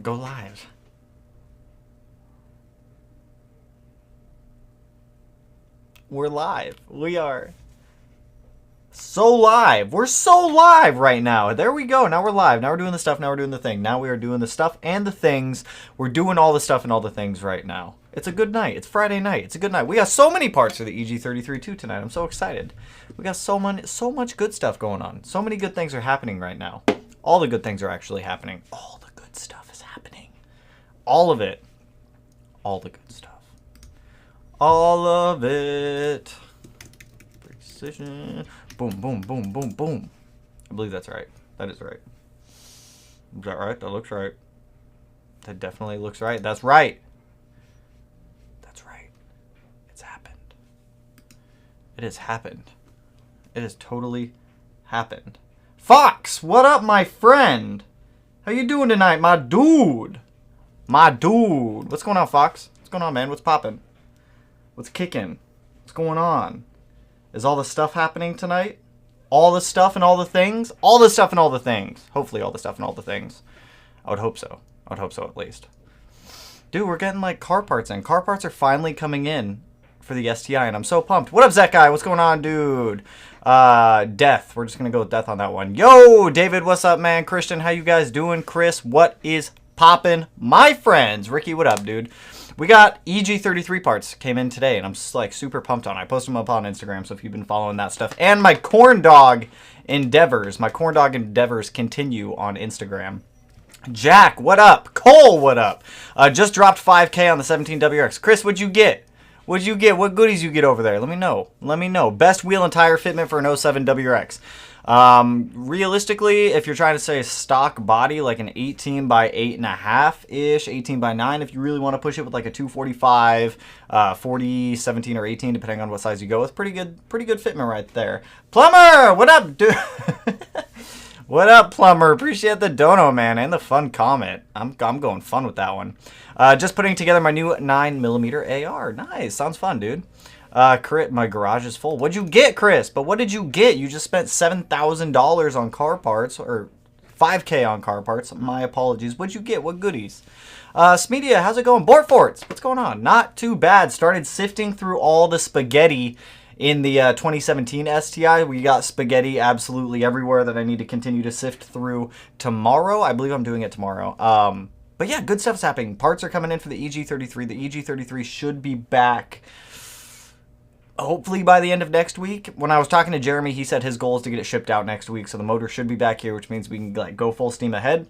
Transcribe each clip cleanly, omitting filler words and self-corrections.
Go live. We're live. We are so live. We're so live right now. There we go. Now we're live. Now we're doing the stuff. Now we're doing the thing. Now we are doing the stuff and the things. We're doing all the stuff and all the things right now. It's a good night. It's Friday night. It's a good night. We got so many parts for the EG33 too tonight. I'm so excited. We got so much good stuff going on. So many good things are happening right now. All the good things are actually happening. All the good stuff is happening. All of it. All the good stuff. All of it. Precision. Boom, boom, boom, boom, boom. I believe that's right. That is right. Is that right? That looks right. That definitely looks right. That's right. That's right. It's happened. It has happened. It has totally happened. Fox, what up, my friend? How you doing tonight, my dude? My dude. What's going on, Fox? What's going on, man? What's popping? What's kicking? What's going on? Is all the stuff happening tonight? All the stuff and all the things? All the stuff and all the things. Hopefully all the stuff and all the things. I would hope so. I would hope so at least. Dude, we're getting like car parts in. Car parts are finally coming in for the STI and I'm so pumped. What up, Zach guy? What's going on, dude? Death. We're just going to go with death on that one. Yo, David, what's up, man? Christian, how you guys doing? Chris, what is poppin'? My friends. Ricky, what up, dude? We got EG33 parts came in today, and I'm just like super pumped on it. I posted them up on Instagram, so if you've been following that stuff. And my corn dog endeavors. My corn dog endeavors continue on Instagram. Jack, what up? Cole, what up? Just dropped 5K on the 17WX. Chris, what'd you get? What'd you get? What goodies you get over there? Let me know. Let me know. Best wheel and tire fitment for an 07 WRX. Realistically, if you're trying to say stock body, like an 18 by 8.5-ish, 18 by 9, if you really want to push it with like a 245, 40, 17, or 18, depending on what size you go with, pretty good fitment right there. Plumber, what up, dude? What up, Plumber? Appreciate the dono, man, and the fun comment. I'm going fun with that one. Just putting together my new 9mm AR. Nice, sounds fun, dude. Crit, my garage is full. What'd you get, Chris? But what did you get? You just spent $7,000 on car parts, or 5K on car parts. My apologies. What'd you get? What goodies? Smedia, how's it going? Bort Forts, what's going on? Not too bad. Started sifting through all the spaghetti in the 2017 STI. We got spaghetti absolutely everywhere that I need to continue to sift through tomorrow. I believe I'm doing it tomorrow. But yeah, good stuff's happening. Parts are coming in for the EG33. The EG33 should be back hopefully by the end of next week. When I was talking to Jeremy, he said his goal is to get it shipped out next week, so the motor should be back here, which means we can like go full steam ahead.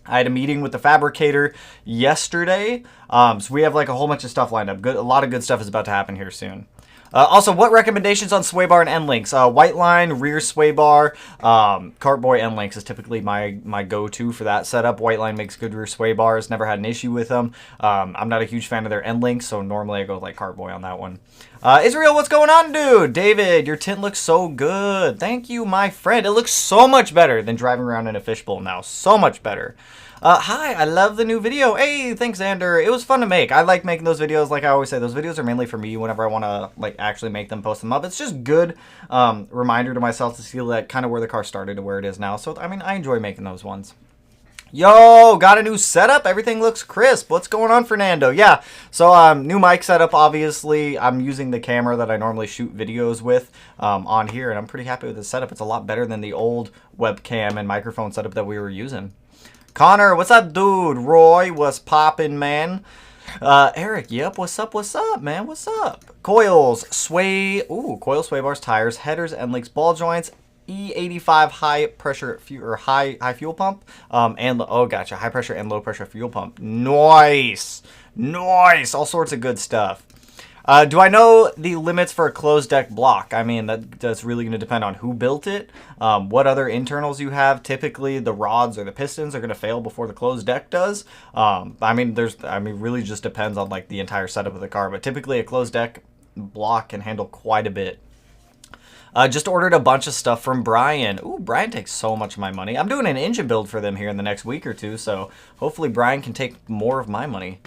I had a meeting with the fabricator yesterday, so we have like a whole bunch of stuff lined up. A lot of good stuff is about to happen here soon. Also, what recommendations on sway bar and end links? White line, rear sway bar, Cartboy end links is typically my go-to for that setup. White line makes good rear sway bars. Never had an issue with them. I'm not a huge fan of their end links, so normally I go with like Cartboy on that one. Israel, what's going on, dude? David, your tint looks so good. Thank you, my friend. It looks so much better than driving around in a fishbowl now. So much better. Hi, I love the new video. Hey, thanks, Xander. It was fun to make. I like making those videos. Like I always say, those videos are mainly for me whenever I want to like actually make them, post them up. It's just good reminder to myself to see like kind of where the car started to where it is now. So, I mean, I enjoy making those ones. Yo, got a new setup. Everything looks crisp. What's going on, Fernando? Yeah, so new mic setup, obviously. I'm using the camera that I normally shoot videos with on here, and I'm pretty happy with the setup. It's a lot better than the old webcam and microphone setup that we were using. Connor, what's up, dude? Roy, what's poppin', man? Eric, yep, what's up, man? What's up? Coils, sway, coil sway bars, tires, headers, end links, ball joints, E85 high pressure or high fuel pump, and oh, gotcha, high pressure and low pressure fuel pump. Nice, all sorts of good stuff. Do I know the limits for a closed deck block? I mean, that's really going to depend on who built it, what other internals you have. Typically, the rods or the pistons are going to fail before the closed deck does. I mean, really just depends on like the entire setup of the car, but typically a closed deck block can handle quite a bit. Just ordered a bunch of stuff from Brian. Ooh, Brian takes so much of my money. I'm doing an engine build for them here in the next week or two, so hopefully Brian can take more of my money.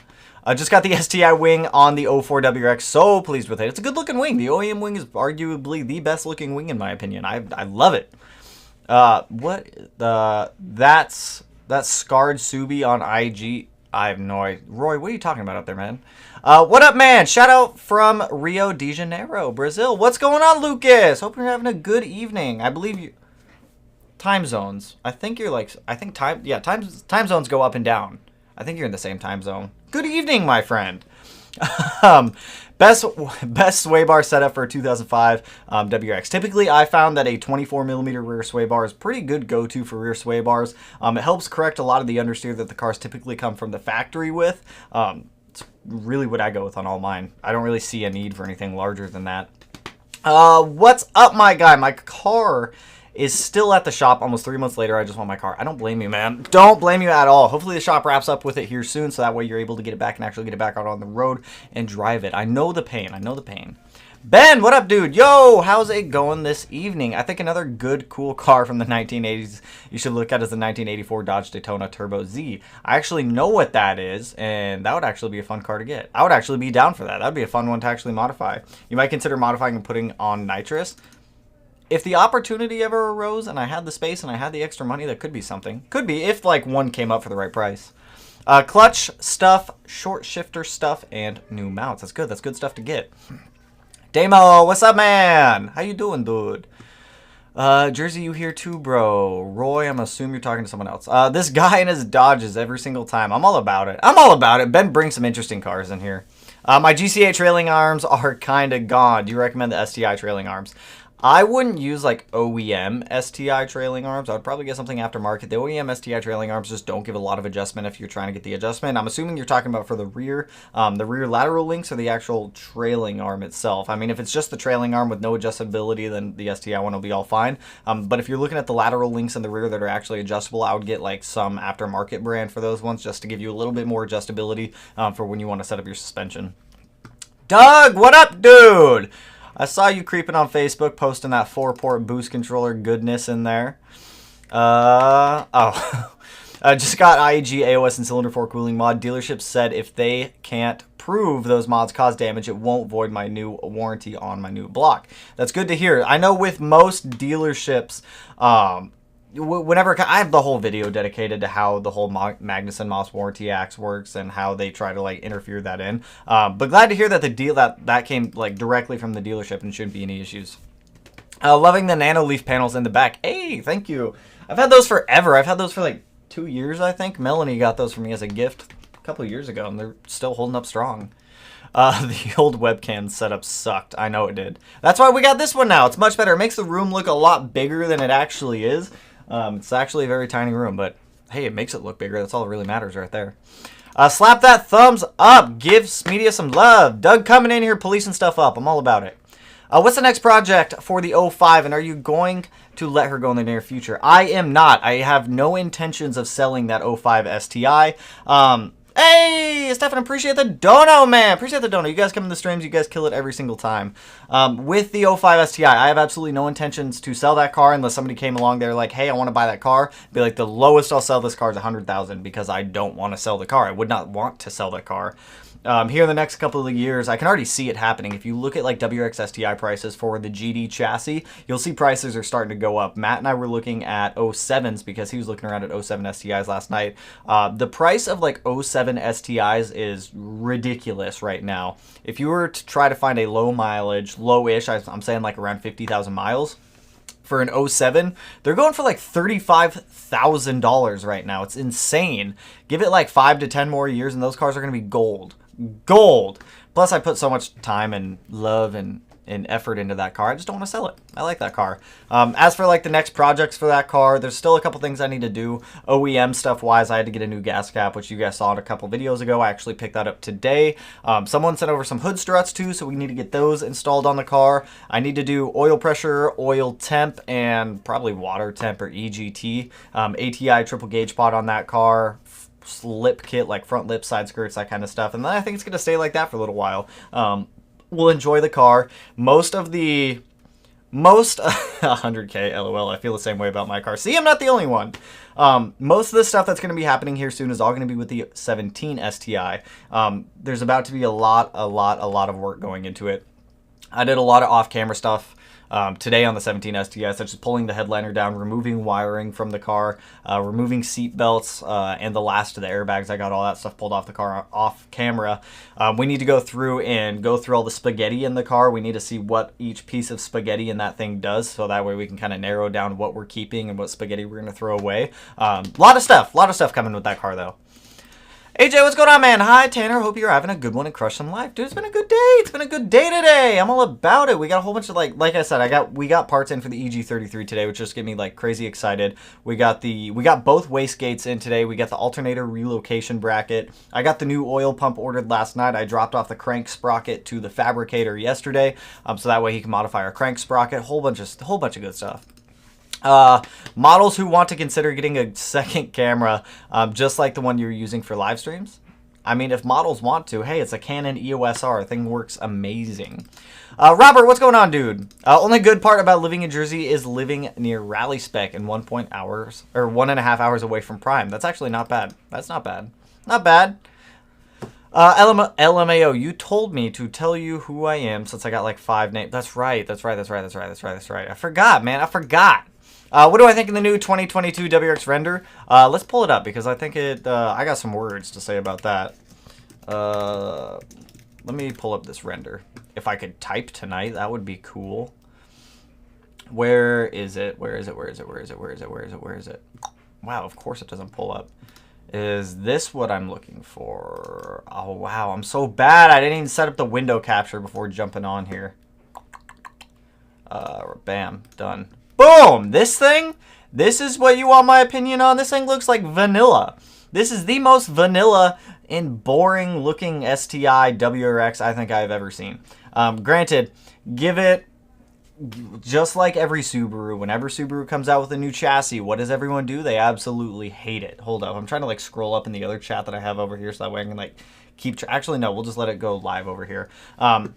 Just got the STI wing on the 04 WRX. So pleased with it. It's a good looking wing. The OEM wing is arguably the best looking wing in my opinion. I love it. That's That scarred Subi on IG. I have no idea. Roy, what are you talking about up there, man? What up, man? Shout out from Rio de Janeiro, Brazil. What's going on, Lucas? Hope you're having a good evening. I believe you... Time zones. I think you're like... I think time... Yeah, time zones go up and down. I think you're in the same time zone. Good evening, my friend. Best sway bar setup for a 2005 WRX. Typically, I found that a 24mm rear sway bar is pretty good go-to for rear sway bars. It helps correct a lot of the understeer that the cars typically come from the factory with. It's really what I go with on all mine. I don't really see a need for anything larger than that. What's up, my guy? My car is still at the shop almost 3 months later. I just want my car. I don't blame you, man. Don't blame you at all. Hopefully the shop wraps up with it here soon, so that way you're able to get it back and actually get it back out on the road and drive it. I know the pain. I know the pain. Ben, what up, dude? Yo, how's it going this evening? I think another good, cool car from the 1980s you should look at is the 1984 Dodge Daytona Turbo Z. I actually know what that is, and that would actually be a fun car to get. I would actually be down for that. That would be a fun one to actually modify. You might consider modifying and putting on nitrous. If the opportunity ever arose and I had the space and I had the extra money, that could be something. Could be, if like one came up for the right price. Clutch stuff, short shifter stuff, and new mounts. That's good. That's good stuff to get. Damo, what's up, man? How you doing, dude? Jersey, you here too, bro? Roy, I'm assuming you're talking to someone else. This guy and his Dodges every single time. I'm all about it. I'm all about it. Ben brings some interesting cars in here. My GCA trailing arms are kind of gone. Do you recommend the STI trailing arms? I wouldn't use like OEM STI trailing arms. I would probably get something aftermarket. The OEM STI trailing arms just don't give a lot of adjustment if you're trying to get the adjustment. I'm assuming you're talking about for the rear lateral links or the actual trailing arm itself. I mean, if it's just the trailing arm with no adjustability, then the STI one will be all fine. But if you're looking at the lateral links in the rear that are actually adjustable, I would get like some aftermarket brand for those ones just to give you a little bit more adjustability for when you want to set up your suspension. Doug, what up, dude? I saw you creeping on Facebook, posting that 4-port boost controller goodness in there. I just got IEG, AOS, and cylinder 4 cooling mod. Dealerships said if they can't prove those mods cause damage, it won't void my new warranty on my new block. That's good to hear. I know with most dealerships, whenever I have the whole video dedicated to how the whole Magnuson Moss Warranty Acts works and how they try to like interfere that in. But glad to hear that the deal that came like directly from the dealership and shouldn't be any issues. Loving the nano leaf panels in the back. Hey, thank you. I've had those forever. I've had those for like 2 years, I think. Melanie got those for me as a gift a couple of years ago, and they're still holding up strong. The old webcam setup sucked. I know it did. That's why we got this one now. It's much better. It makes the room look a lot bigger than it actually is. It's actually a very tiny room, but hey, it makes it look bigger. That's all that really matters right there. Slap that thumbs up. Give Media some love. Doug coming in here policing stuff up. I'm all about it. What's the next project for the 05, and are you going to let her go in the near future? I am not. I have no intentions of selling that 05 STI. Hey, Stefan, appreciate the dono, man. Appreciate the dono. You guys come in the streams. You guys kill it every single time. With the 05 STI, I have absolutely no intentions to sell that car unless somebody came along there like, hey, I want to buy that car. Be like, the lowest I'll sell this car is $100,000 because I don't want to sell the car. I would not want to sell that car. Here in the next couple of years, I can already see it happening. If you look at like WRX STI prices for the GD chassis, you'll see prices are starting to go up. Matt and I were looking at 07s because he was looking around at 07 STIs last night. The price of like 07 STIs is ridiculous right now. If you were to try to find a low mileage, low-ish, I'm saying like around 50,000 miles, for an 07, they're going for like $35,000 right now. It's insane. Give it like 5 to 10 more years and those cars are going to be gold. Gold. Plus, I put so much time and love and effort into that car. I just don't want to sell it. I like that car. As for like the next projects for that car, there's still a couple things I need to do. OEM stuff wise, I had to get a new gas cap, which you guys saw in a couple videos ago. I actually picked that up today. Someone sent over some hood struts too, so we need to get those installed on the car. I need to do oil pressure, oil temp, and probably water temp or EGT. ATI triple gauge pod on that car. Lip kit, like front lip, side skirts, that kind of stuff. And then I think it's going to stay like that for a little while. We'll enjoy the car. Most 100K, LOL. I feel the same way about my car. See, I'm not the only one. Most of the stuff that's going to be happening here soon is all going to be with the 17 STI. There's about to be a lot of work going into it. I did a lot of off-camera stuff today on the 17 STI, such as pulling the headliner down, removing wiring from the car, removing seat belts, and the last of the airbags. I got all that stuff pulled off the car off camera. We need to go through all the spaghetti in the car. We need to see what each piece of spaghetti in that thing does, so that way we can kind of narrow down what we're keeping and what spaghetti we're going to throw away. A lot of stuff coming with that car, though. AJ, what's going on, man? Hi, Tanner. Hope you're having a good one and crushing life. Dude, it's been a good day. It's been a good day today. I'm all about it. We got a whole bunch of, like I said, we got parts in for the EG33 today, which just get me, like, crazy excited. We got both wastegates in today. We got the alternator relocation bracket. I got the new oil pump ordered last night. I dropped off the crank sprocket to the fabricator yesterday, so that way he can modify our crank sprocket. Whole bunch of good stuff. Models who want to consider getting a second camera, just like the one you're using for live streams. I mean, if models want to, hey, it's a Canon EOS R. Thing works amazing. Robert, what's going on, dude? Only good part about living in Jersey is living near Rally Spec and 1.5 hours away from Prime. That's actually not bad. That's not bad. Not bad. LMAO, you told me to tell you who I am since I got like 5 names. That's right. I forgot, man. I forgot. What do I think in the new 2022 WRX render? Let's pull it up because I think I got some words to say about that. Let me pull up this render. If I could type tonight, that would be cool. Where is it? Where is it? Wow, of course it doesn't pull up. Is this what I'm looking for? Oh, wow, I'm so bad. I didn't even set up the window capture before jumping on here. Bam, done. Boom! This thing? This is what you want my opinion on? This thing looks like vanilla. This is the most vanilla and boring looking STI WRX I think I've ever seen. Granted, give it, just like every Subaru, whenever Subaru comes out with a new chassis, what does everyone do? They absolutely hate it. Hold up, I'm trying to like scroll up in the other chat that I have over here so that way I can like keep, actually no, we'll just let it go live over here.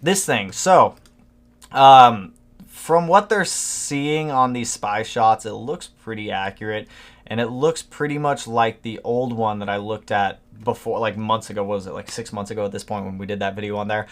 This thing, so, from what they're seeing on these spy shots, it looks pretty accurate, and it looks pretty much like the old one that I looked at before, like months ago. What was it, like 6 months ago at this point when we did that video on there?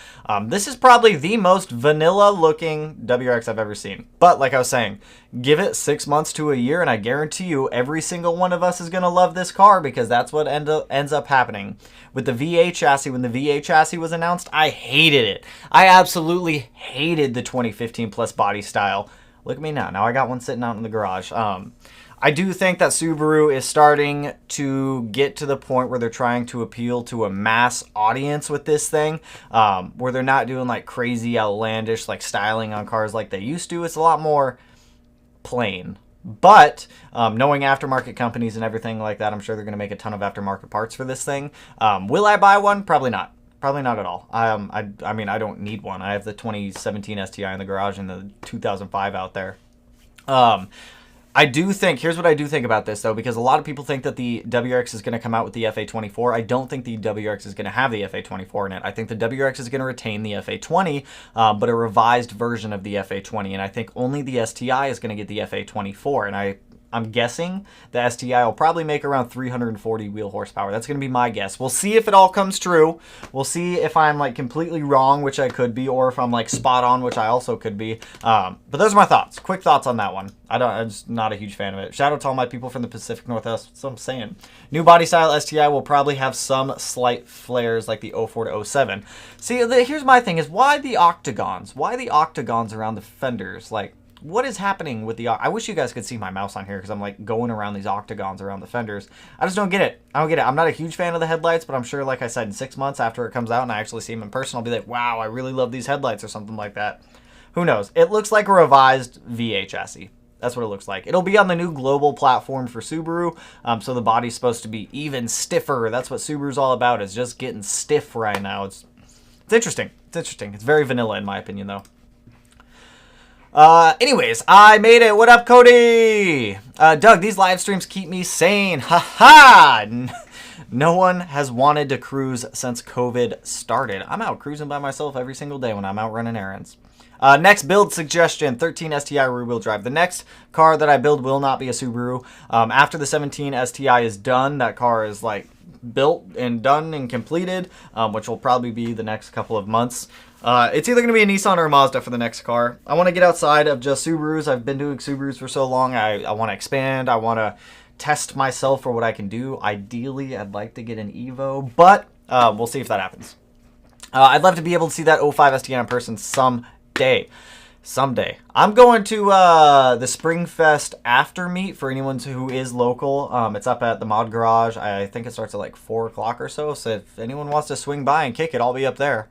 This is probably the most vanilla looking WRX I've ever seen. But like I was saying, give it 6 months to a year, and I guarantee you every single one of us is going to love this car, because that's what ends up happening. With the VA chassis, when the VA chassis was announced, I hated it. I absolutely hated the 2015 Plus body style. Look at me now. Now I got one sitting out in the garage. I do think that Subaru is starting to get to the point where they're trying to appeal to a mass audience with this thing, where they're not doing like crazy outlandish like styling on cars like they used to. It's a lot more plain. But knowing aftermarket companies and everything like that, I'm sure they're going to make a ton of aftermarket parts for this thing. Will I buy one? Probably not. Probably not at all. I mean, I don't need one. I have the 2017 STI in the garage and the 2005 out there. I do think, here's what I do think about this, though, because a lot of people think that the WRX is going to come out with the FA24. I don't think the WRX is going to have the FA24 in it. I think the WRX is going to retain the FA20, but a revised version of the FA20, and I think only the STI is going to get the FA24, and I'm guessing the STI will probably make around 340 wheel horsepower. That's going to be my guess. We'll see if it all comes true. We'll see if I'm like completely wrong, which I could be, or if I'm like spot on, which I also could be. But those are my thoughts. Quick thoughts on that one. I'm just not a huge fan of it. Shout out to all my people from the Pacific Northwest. That's what I'm saying. New body style STI will probably have some slight flares like the 04 to 07. See, here's my thing is why the octagons? Why the octagons around the fenders? Like, what is happening with the... I wish you guys could see my mouse on here because I'm like going around these octagons around the fenders. I just don't get it. I don't get it. I'm not a huge fan of the headlights, but I'm sure, like I said, in 6 months after it comes out and I actually see them in person, I'll be like, wow, I really love these headlights or something like that. Who knows? It looks like a revised VA chassis. That's what it looks like. It'll be on the new global platform for Subaru, so the body's supposed to be even stiffer. That's what Subaru's all about, is just getting stiff right now. It's interesting. It's interesting. It's very vanilla in my opinion, though. Anyways, I made it. What up, Cody? Doug, these live streams keep me sane. Ha! No one has wanted to cruise since COVID started. I'm out cruising by myself every single day when I'm out running errands. Next build suggestion, 13 STI rear-wheel drive. The next car that I build will not be a Subaru. After the 17 STI is done, that car is like built and done and completed, which will probably be the next couple of months. It's either going to be a Nissan or a Mazda for the next car. I want to get outside of just Subarus. I've been doing Subarus for so long. I want to expand. I want to test myself for what I can do. Ideally, I'd like to get an Evo, but we'll see if that happens. I'd love to be able to see that 05 STI in person someday. Someday. I'm going to the Springfest after meet for anyone who is local. It's up at the Mod Garage. I think it starts at like 4 o'clock or so. So if anyone wants to swing by and kick it, I'll be up there.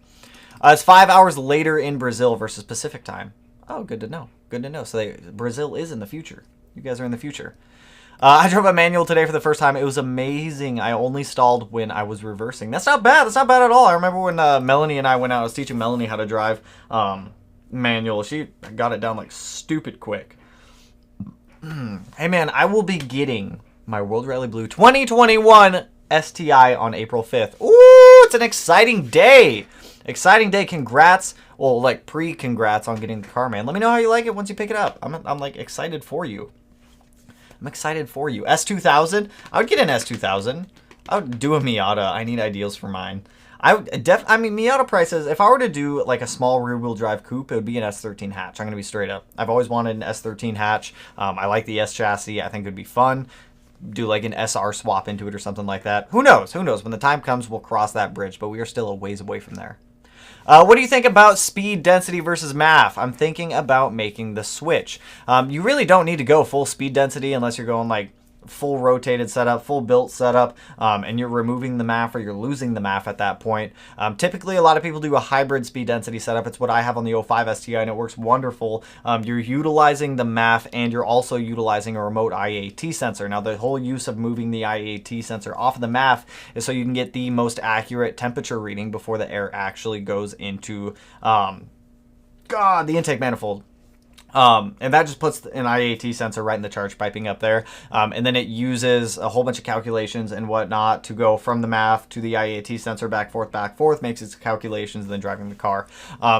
It's 5 hours later in Brazil versus Pacific time. Oh, good to know. Good to know. So Brazil is in the future. You guys are in the future. I drove a manual today for the first time. It was amazing. I only stalled when I was reversing. That's not bad. That's not bad at all. I remember when Melanie and I went out. I was teaching Melanie how to drive manual. She got it down like stupid quick. Hey man, I will be getting my World Rally Blue 2021 STI on April 5th. Ooh, it's an exciting day. Exciting day. Congrats. Well, like pre-congrats on getting the car, man. Let me know how you like it once you pick it up. I'm like excited for you. I'm excited for you. S2000. I would get an S2000. I would do a Miata. I need ideals for mine. I mean, Miata prices, if I were to do like a small rear-wheel drive coupe, it would be an S13 hatch. I'm going to be straight up. I've always wanted an S13 hatch. I like the S chassis. I think it would be fun. Do like an SR swap into it or something like that. Who knows? Who knows? When the time comes, we'll cross that bridge, but we are still a ways away from there. What do you think about speed density versus MAF? I'm thinking about making the switch. You really don't need to go full speed density unless you're going like full rotated setup, full built setup, and you're removing the MAF or you're losing the MAF at that point. Typically, a lot of people do a hybrid speed density setup. It's what I have on the 05 STI, and it works wonderful. You're utilizing the MAF, and you're also utilizing a remote IAT sensor. Now, the whole use of moving the IAT sensor off of the MAF is so you can get the most accurate temperature reading before the air actually goes into the intake manifold. And that just puts an IAT sensor right in the charge piping up there. And then it uses a whole bunch of calculations and whatnot to go from the MAF to the IAT sensor back, forth, makes its calculations, and then driving the car.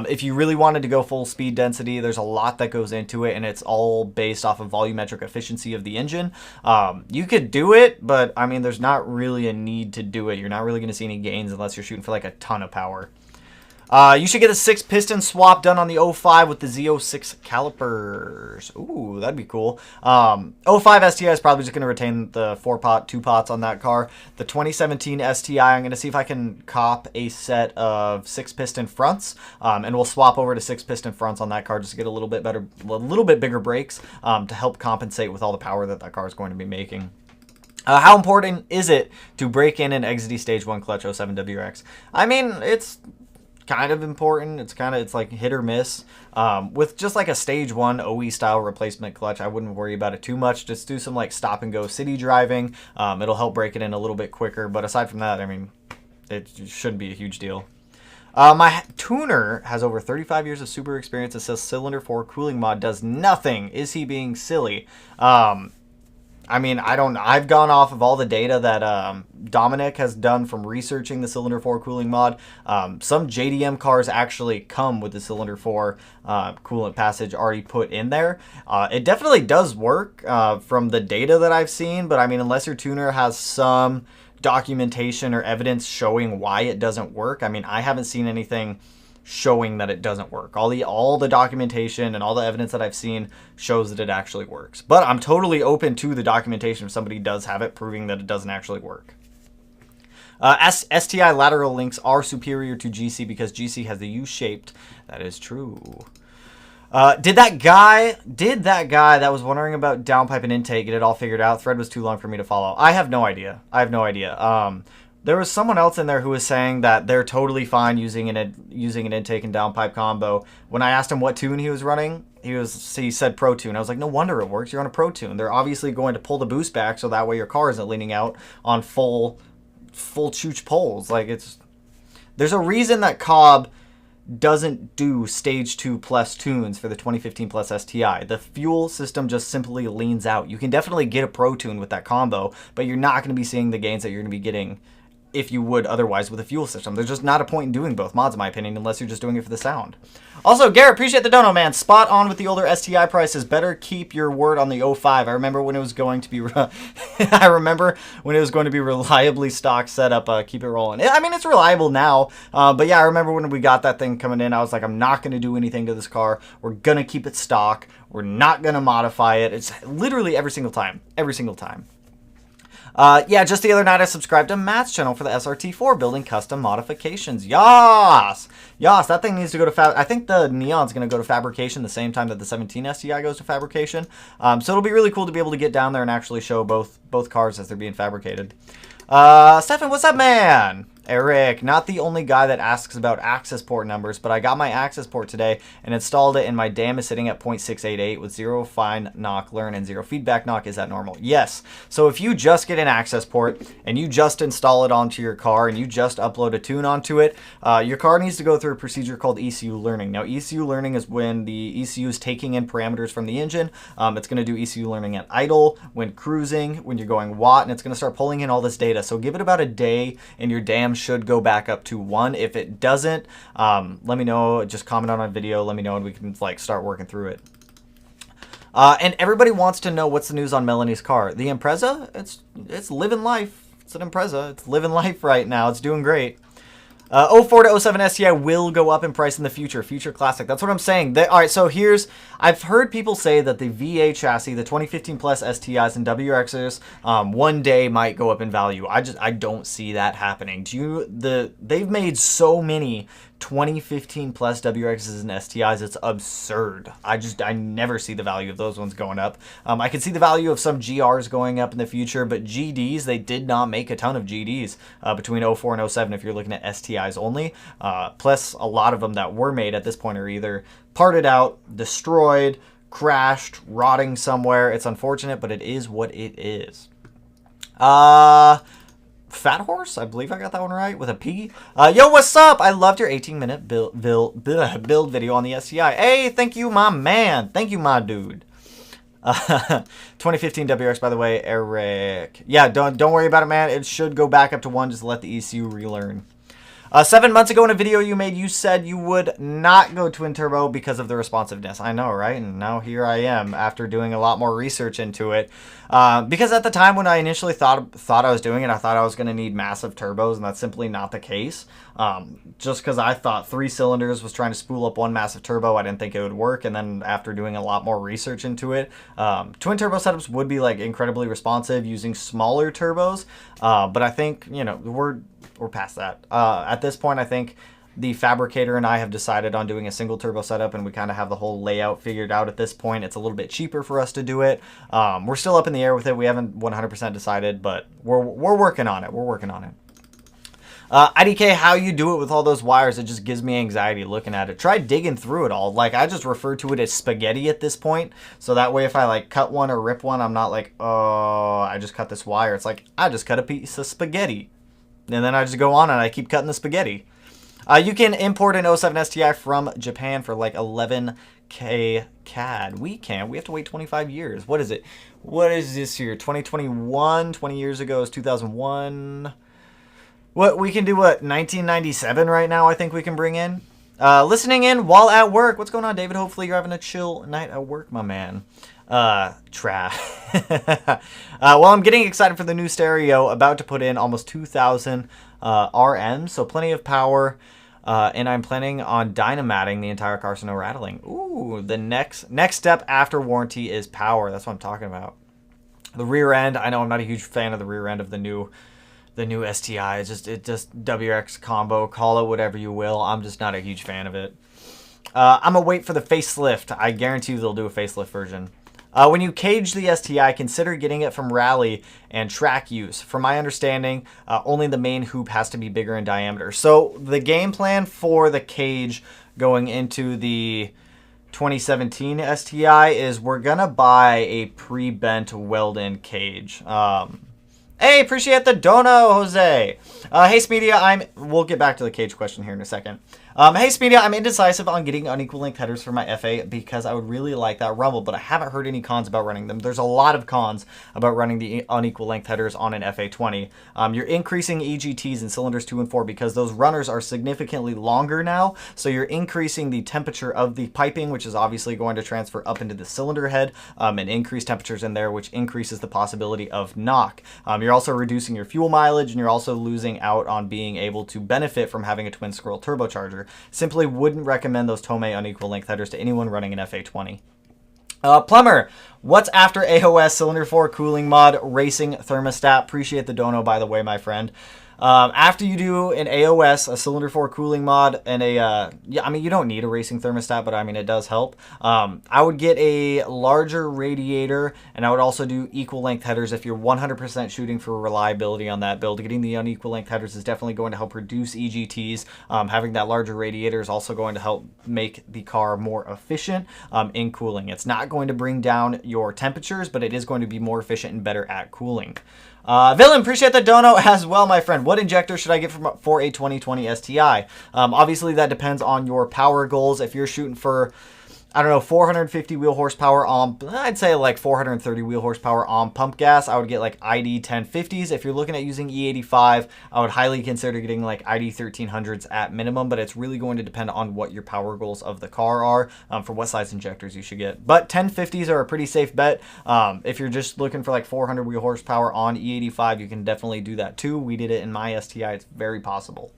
If you really wanted to go full speed density, there's a lot that goes into it, and it's all based off of volumetric efficiency of the engine. You could do it, but I mean, there's not really a need to do it. You're not really going to see any gains unless you're shooting for like a ton of power. You should get a 6-piston swap done on the 05 with the Z06 calipers. Ooh, that'd be cool. 05 STI is probably just going to retain the 4-pot, 2-pots on that car. The 2017 STI, I'm going to see if I can cop a set of 6-piston fronts, and we'll swap over to 6-piston fronts on that car just to get a little bit better, a little bit bigger brakes to help compensate with all the power that car is going to be making. How important is it to break in an XD Stage 1 clutch 07WX? I mean, it's kind of important. It's like hit or miss. With just like a stage 1 OE style replacement clutch, I wouldn't worry about it too much. Just do some like stop and go city driving. It'll help break it in a little bit quicker. But aside from that, I mean, it shouldn't be a huge deal. My tuner has over 35 years of Subaru experience and says cylinder 4 cooling mod does nothing. Is he being silly? I mean, I've gone off of all the data that Dominic has done from researching the cylinder 4 cooling mod. Some JDM cars actually come with the cylinder 4 coolant passage already put in there. It definitely does work from the data that I've seen, but I mean, unless your tuner has some documentation or evidence showing why it doesn't work, I mean, I haven't seen anything showing that it doesn't work. All the documentation and all the evidence that I've seen shows that it actually works. But I'm totally open to the documentation if somebody does have it proving that it doesn't actually work. STI lateral links are superior to GC because GC has the U-shaped. That is true. Did that guy that was wondering about downpipe and intake get it all figured out? Thread was too long for me to follow. I have no idea. There was someone else in there who was saying that they're totally fine using an intake and downpipe combo. When I asked him what tune he was running, he said Pro Tune. I was like, no wonder it works. You're on a Pro Tune. They're obviously going to pull the boost back so that way your car isn't leaning out on full chooch poles. Like there's a reason that Cobb doesn't do stage 2 plus tunes for the 2015 plus STI. The fuel system just simply leans out. You can definitely get a Pro Tune with that combo, but you're not going to be seeing the gains that you're going to be getting if you would otherwise with a fuel system. There's just not a point in doing both mods, in my opinion, unless you're just doing it for the sound. Also, Garrett, appreciate the dono, man. Spot on with the older STI prices. Better keep your word on the 05. I remember when it was going to be reliably stock setup. Keep it rolling. I mean, it's reliable now, but yeah, I remember when we got that thing coming in, I was like, I'm not going to do anything to this car. We're going to keep it stock. We're not going to modify it. It's literally every single time. Every single time. Yeah, just the other night I subscribed to Matt's channel for the SRT4, building custom modifications. Yas! Yas, that thing needs to go to I think the Neon's going to go to fabrication the same time that the 17 STI goes to fabrication. So it'll be really cool to be able to get down there and actually show both cars as they're being fabricated. Stefan, what's up, man? Eric, not the only guy that asks about access port numbers, but I got my access port today and installed it, and my DAM is sitting at 0.688 with 0 fine knock learn and 0 feedback knock. Is that normal? Yes. So if you just get an access port and you just install it onto your car and you just upload a tune onto it, your car needs to go through a procedure called ECU learning. Now, ECU learning is when the ECU is taking in parameters from the engine. It's going to do ECU learning at idle, when cruising, when you're going watt, and it's going to start pulling in all this data. So give it about a day and your DAM should go back up to 1. If it doesn't, let me know. Just comment on a video, let me know, and we can like start working through it. And everybody wants to know what's the news on Melanie's car. The Impreza, it's living life. It's an Impreza. It's living life right now. It's doing great. 04 to 07 STI will go up in price in the future. Future classic. That's what I'm saying. All right, so I've heard people say that the VA chassis, the 2015 plus STIs and WRXs, one day might go up in value. I don't see that happening. They've made so many 2015 plus WRXs and STIs, it's absurd. I never see the value of those ones going up. I can see the value of some GRs going up in the future, but GDs, they did not make a ton of GDs between 04 and 07 if you're looking at STIs only. Plus, a lot of them that were made at this point are either parted out, destroyed, crashed, rotting somewhere. It's unfortunate, but it is what it is. Fat Horse, I believe I got that one right, with a P. Yo, what's up? I loved your 18-minute build video on the STI. Hey, thank you, my man. Thank you, my dude. 2015 WRX, by the way, Eric. Yeah, don't worry about it, man. It should go back up to 1. Just let the ECU relearn. 7 months ago in a video you made, you said you would not go twin turbo because of the responsiveness. I know, right? And now here I am after doing a lot more research into it. Because at the time when I initially thought I was doing it, I thought I was going to need massive turbos, and that's simply not the case. Just because I thought 3 cylinders was trying to spool up one massive turbo, I didn't think it would work. And then after doing a lot more research into it, twin turbo setups would be like incredibly responsive using smaller turbos. But I think, you know, we're past that. At this point, I think the fabricator and I have decided on doing a single turbo setup, and we kind of have the whole layout figured out at this point. It's a little bit cheaper for us to do it. We're still up in the air with it. We haven't 100% decided, but we're working on it. We're working on it. IDK, how you do it with all those wires, it just gives me anxiety looking at it. Try digging through it all. Like, I just refer to it as spaghetti at this point. So that way if I like cut one or rip one, I'm not like, oh, I just cut this wire. It's like, I just cut a piece of spaghetti. And then I just go on and I keep cutting the spaghetti. You can import an 07 STI from Japan for like 11K CAD. We can. We have to wait 25 years. What is it? What is this year? 2021? 20 years ago is 2001. What, we can do what, 1997 right now, I think we can bring in. Listening in while at work. What's going on, David? Hopefully you're having a chill night at work, my man. Trash. Well, I'm getting excited for the new stereo. About to put in almost 2,000 RMs, so plenty of power. And I'm planning on dynamatting the entire car, so no rattling. Ooh, the next step after warranty is power. That's what I'm talking about. The rear end, I know I'm not a huge fan of the rear end of the new STI. It just WRX combo, call it whatever you will. I'm just not a huge fan of it. I'm gonna wait for the facelift. I guarantee you they'll do a facelift version. When you cage the STI, consider getting it from rally and track use. From my understanding, only the main hoop has to be bigger in diameter. So the game plan for the cage going into the 2017 STI is we're gonna buy a pre-bent weld-in cage. Hey, appreciate the dono, Jose. Hey, Speedia, we'll get back to the cage question here in a second. Hey, Speedia, I'm indecisive on getting unequal length headers for my FA because I would really like that rumble, but I haven't heard any cons about running them. There's a lot of cons about running the unequal length headers on an FA20. You're increasing EGTs in cylinders 2 and 4 because those runners are significantly longer now, so you're increasing the temperature of the piping, which is obviously going to transfer up into the cylinder head and increase temperatures in there, which increases the possibility of knock. You're also reducing your fuel mileage, and you're also losing out on being able to benefit from having a twin scroll turbocharger. Simply wouldn't recommend those Tomei unequal length headers to anyone running an FA20. Plumber, what's after AOS cylinder 4 cooling mod racing thermostat? Appreciate the dono, by the way, my friend. After you do an AOS, a cylinder 4 cooling mod, and yeah, I mean, you don't need a racing thermostat, but I mean, it does help. I would get a larger radiator, and I would also do equal length headers if you're 100% shooting for reliability on that build. Getting the unequal length headers is definitely going to help reduce EGTs. Having that larger radiator is also going to help make the car more efficient in cooling. It's not going to bring down your temperatures, but it is going to be more efficient and better at cooling. Villain, appreciate the dono as well, my friend. What injector should I get for a 2020 STI? Obviously, that depends on your power goals. If you're shooting for, I don't know, 450 wheel horsepower on, I'd say like 430 wheel horsepower on pump gas, I would get like ID 1050s. If you're looking at using E85, I would highly consider getting like ID 1300s at minimum, but it's really going to depend on what your power goals of the car are for what size injectors you should get. But 1050s are a pretty safe bet. If you're just looking for like 400 wheel horsepower on E85, you can definitely do that too. We did it in my STI. It's very possible.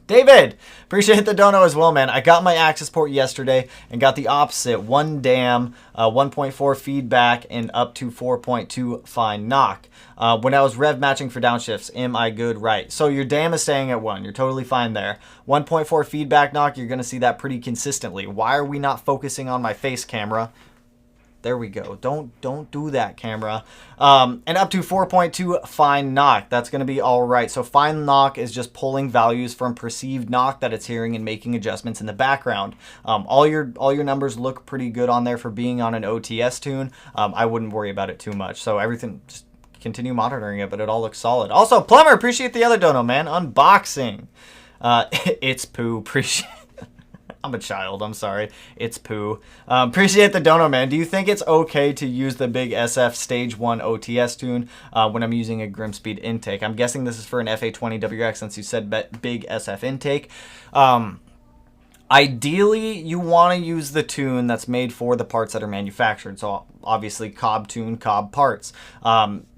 David, appreciate the dono as well, man. I got my access port yesterday and got the opposite, 1 dam, 1.4 feedback, and up to 4.2 fine knock. When I was rev matching for downshifts, am I good? Right. So your dam is staying at 1. You're totally fine there. 1.4 feedback knock, you're going to see that pretty consistently. Why are we not focusing on my face camera? There we go. Don't do that, camera. And up to 4.2 fine knock. That's going to be all right. So fine knock is just pulling values from perceived knock that it's hearing and making adjustments in the background. All your numbers look pretty good on there for being on an OTS tune. I wouldn't worry about it too much. So everything, just continue monitoring it, but it all looks solid. Also, Plumber, appreciate the other dono, man. Unboxing. It's poo. Appreciate. I'm a child, I'm sorry. It's poo. Appreciate the dono, man. Do you think it's okay to use the big SF Stage 1 OTS tune when I'm using a Grimspeed intake? I'm guessing this is for an FA20WX since you said big SF intake. Ideally, you want to use the tune that's made for the parts that are manufactured. So obviously, Cobb tune, Cobb parts.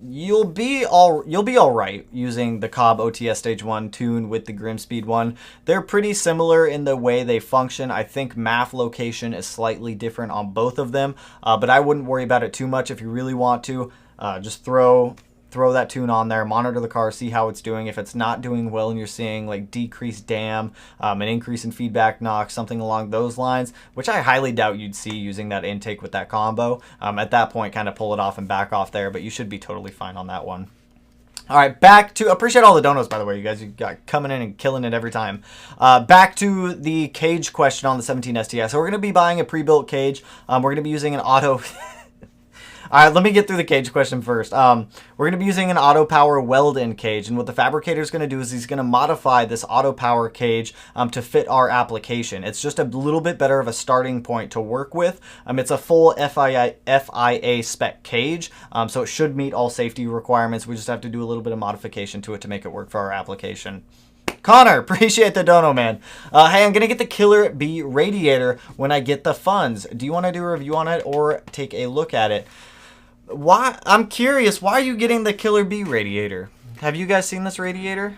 You'll be all right using the Cobb OTS Stage 1 tune with the Grimspeed one. They're pretty similar in the way they function. I think MAF location is slightly different on both of them, but I wouldn't worry about it too much. If you really want to, just throw that tune on there, monitor the car, see how it's doing. If it's not doing well and you're seeing like decreased dam, an increase in feedback knock, something along those lines, which I highly doubt you'd see using that intake with that combo, at that point kind of pull it off and back off there, but you should be totally fine on that one. All right, back to, appreciate all the donos, by the way, you guys. You got coming in and killing it every time. Back to the cage question on the 17 STI. So we're going to be buying a pre-built cage. We're going to be using an auto... All right, let me get through the cage question first. We're going to be using an auto power weld-in cage, and what the fabricator is going to do is he's going to modify this auto power cage to fit our application. It's just a little bit better of a starting point to work with. It's a full FIA spec cage, so it should meet all safety requirements. We just have to do a little bit of modification to it to make it work for our application. Connor, appreciate the dono, man. Hey, I'm going to get the Killer B radiator when I get the funds. Do you want to do a review on it or take a look at it? Why? I'm curious, why are you getting the Killer B radiator? Have you guys seen this radiator?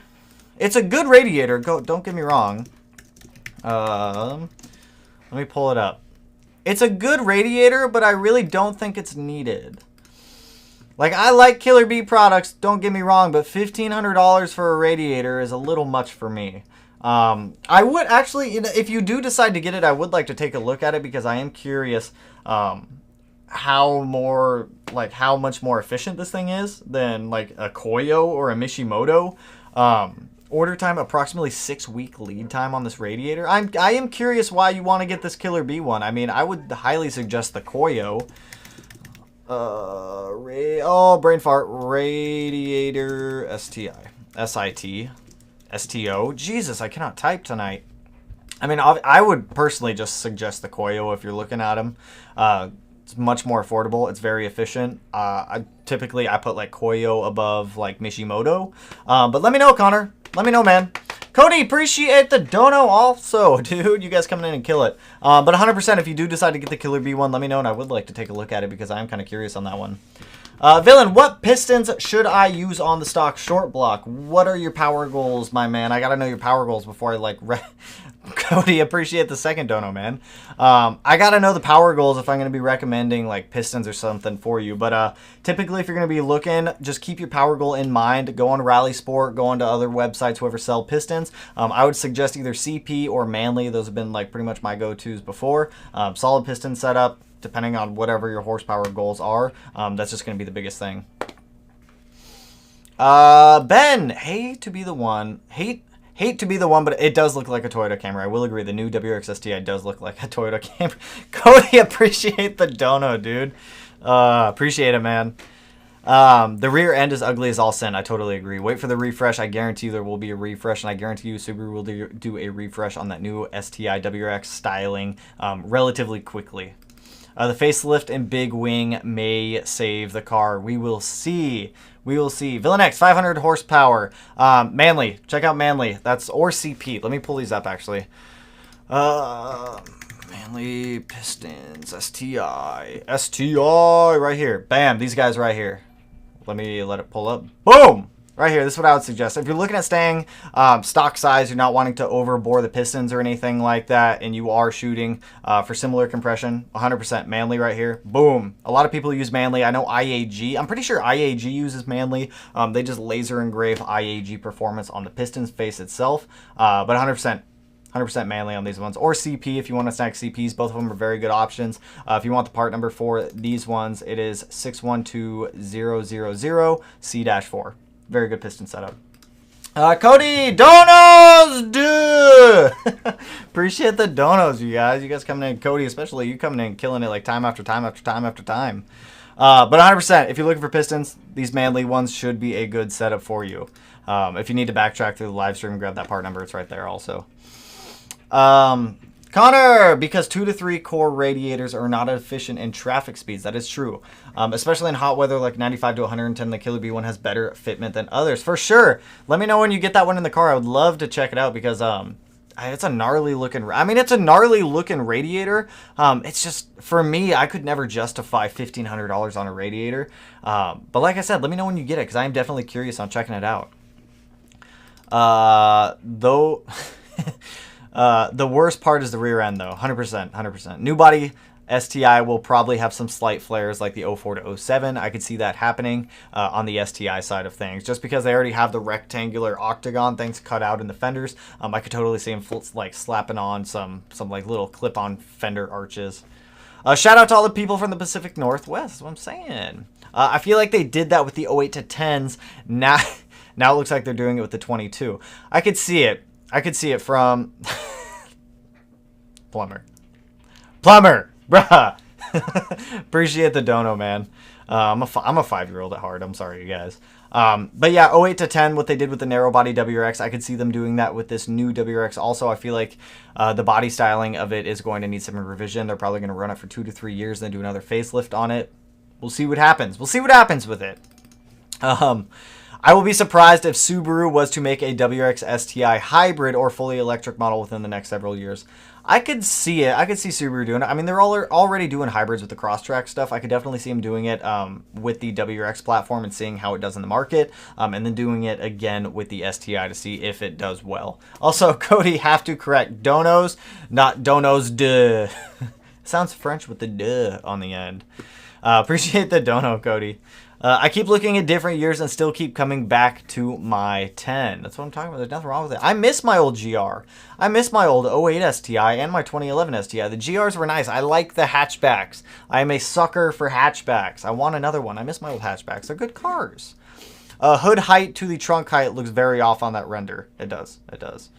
It's a good radiator, don't get me wrong. Let me pull it up. It's a good radiator, but I really don't think it's needed. Like, I like Killer B products, don't get me wrong, but $1,500 for a radiator is a little much for me. I would actually, if you do decide to get it, I would like to take a look at it because I am curious how much more efficient this thing is than like a Koyo or a Mishimoto. Order time approximately 6-week lead time on this radiator. I am curious why you want to get this Killer B one. I mean, I would highly suggest the Koyo. Brain fart. Radiator STI. SIT. STO. Jesus, I cannot type tonight. I mean, I would personally just suggest the Koyo if you're looking at them. It's much more affordable. It's very efficient. Typically I put like Koyo above like Mishimoto. But let me know, Connor. Let me know, man. Cody, appreciate the dono also, dude. You guys coming in and kill it. But 100%, if you do decide to get the Killer B one, let me know, and I would like to take a look at it because I'm kind of curious on that one. Villain, what pistons should I use on the stock short block? What are your power goals, my man? I gotta know your power goals before I like... Cody, appreciate the second dono, man. I gotta know the power goals if I'm gonna be recommending like pistons or something for you. But typically, if you're gonna be looking, just keep your power goal in mind. Go on Rally Sport, go on to other websites, whoever sell pistons. I would suggest either CP or Manly. Those have been like pretty much my go-tos before. Solid piston setup, depending on whatever your horsepower goals are. That's just gonna be the biggest thing. Ben, hate to be the one, but it does look like a Toyota Camry. I will agree. The new WRX STI does look like a Toyota Camry. Cody, appreciate the dono, dude. Appreciate it, man. The rear end is ugly as all sin. I totally agree. Wait for the refresh. I guarantee you there will be a refresh, and I guarantee you Subaru will do a refresh on that new STI WRX styling relatively quickly. The facelift and big wing may save the car. We will see. We will see. Villain X, 500 horsepower. Manly. Check out Manly. That's or CP. Let me pull these up, actually. Manly Pistons. STI. STI. Right here. Bam. These guys right here. Let it pull up. Boom. Right here, this is what I would suggest. If you're looking at staying stock size, you're not wanting to overbore the pistons or anything like that, and you are shooting for similar compression, 100% Manly right here. Boom. A lot of people use Manly. I know IAG. I'm pretty sure IAG uses Manly. They just laser engrave IAG performance on the piston's face itself, but 100% Manly on these ones. Or CP if you want to snag CPs. Both of them are very good options. If you want the part number for these ones, it is 612000C-4. Very good piston setup. Cody, donos, dude. Appreciate the donos, you guys. You guys coming in, Cody, especially you coming in, killing it like time after time after time after time. But 100%, if you're looking for pistons, these Manly ones should be a good setup for you. If you need to backtrack through the live stream, grab that part number. It's right there also. Connor, because 2 to 3 core radiators are not efficient in traffic speeds. That is true. Especially in hot weather like 95 to 110, the Killer B1 has better fitment than others. For sure. Let me know when you get that one in the car. I would love to check it out because it's a gnarly looking... I mean, it's a gnarly looking radiator. It's just, for me, I could never justify $1,500 on a radiator. But like I said, let me know when you get it because I am definitely curious on checking it out. Though... the worst part is the rear end, though. 100%. New body STI will probably have some slight flares like the 04 to 07. I could see that happening on the STI side of things. Just because they already have the rectangular octagon things cut out in the fenders, I could totally see them like slapping on some like little clip-on fender arches. Shout out to all the people from the Pacific Northwest. That's what I'm saying. I feel like they did that with the 08 to 10s. Now it looks like they're doing it with the 22. I could see it. I could see it from Plumber, bruh. Appreciate the dono, man. I'm a 5-year-old at heart. I'm sorry, you guys. But yeah, 08 to 10, what they did with the narrow body WRX, I could see them doing that with this new WRX. Also, I feel like the body styling of it is going to need some revision. They're probably going to run it for 2 to 3 years, then do another facelift on it. We'll see what happens. We'll see what happens with it. I will be surprised if Subaru was to make a WRX STI hybrid or fully electric model within the next several years. I could see it. I could see Subaru doing it. I mean, they're already doing hybrids with the Crosstrack stuff. I could definitely see them doing it with the WRX platform and seeing how it does in the market, and then doing it again with the STI to see if it does well. Also, Cody, have to correct. Donos, not donos de. Sounds French with the de on the end. Appreciate the dono, Cody. I keep looking at different years and still keep coming back to my 10. That's what I'm talking about. There's nothing wrong with it. I miss my old GR. I miss my old 08 STI and my 2011 STI. The GRs were nice. I like the hatchbacks. I am a sucker for hatchbacks. I want another one. I miss my old hatchbacks. They're good cars. Hood height to the trunk height looks very off on that render. It does. It does.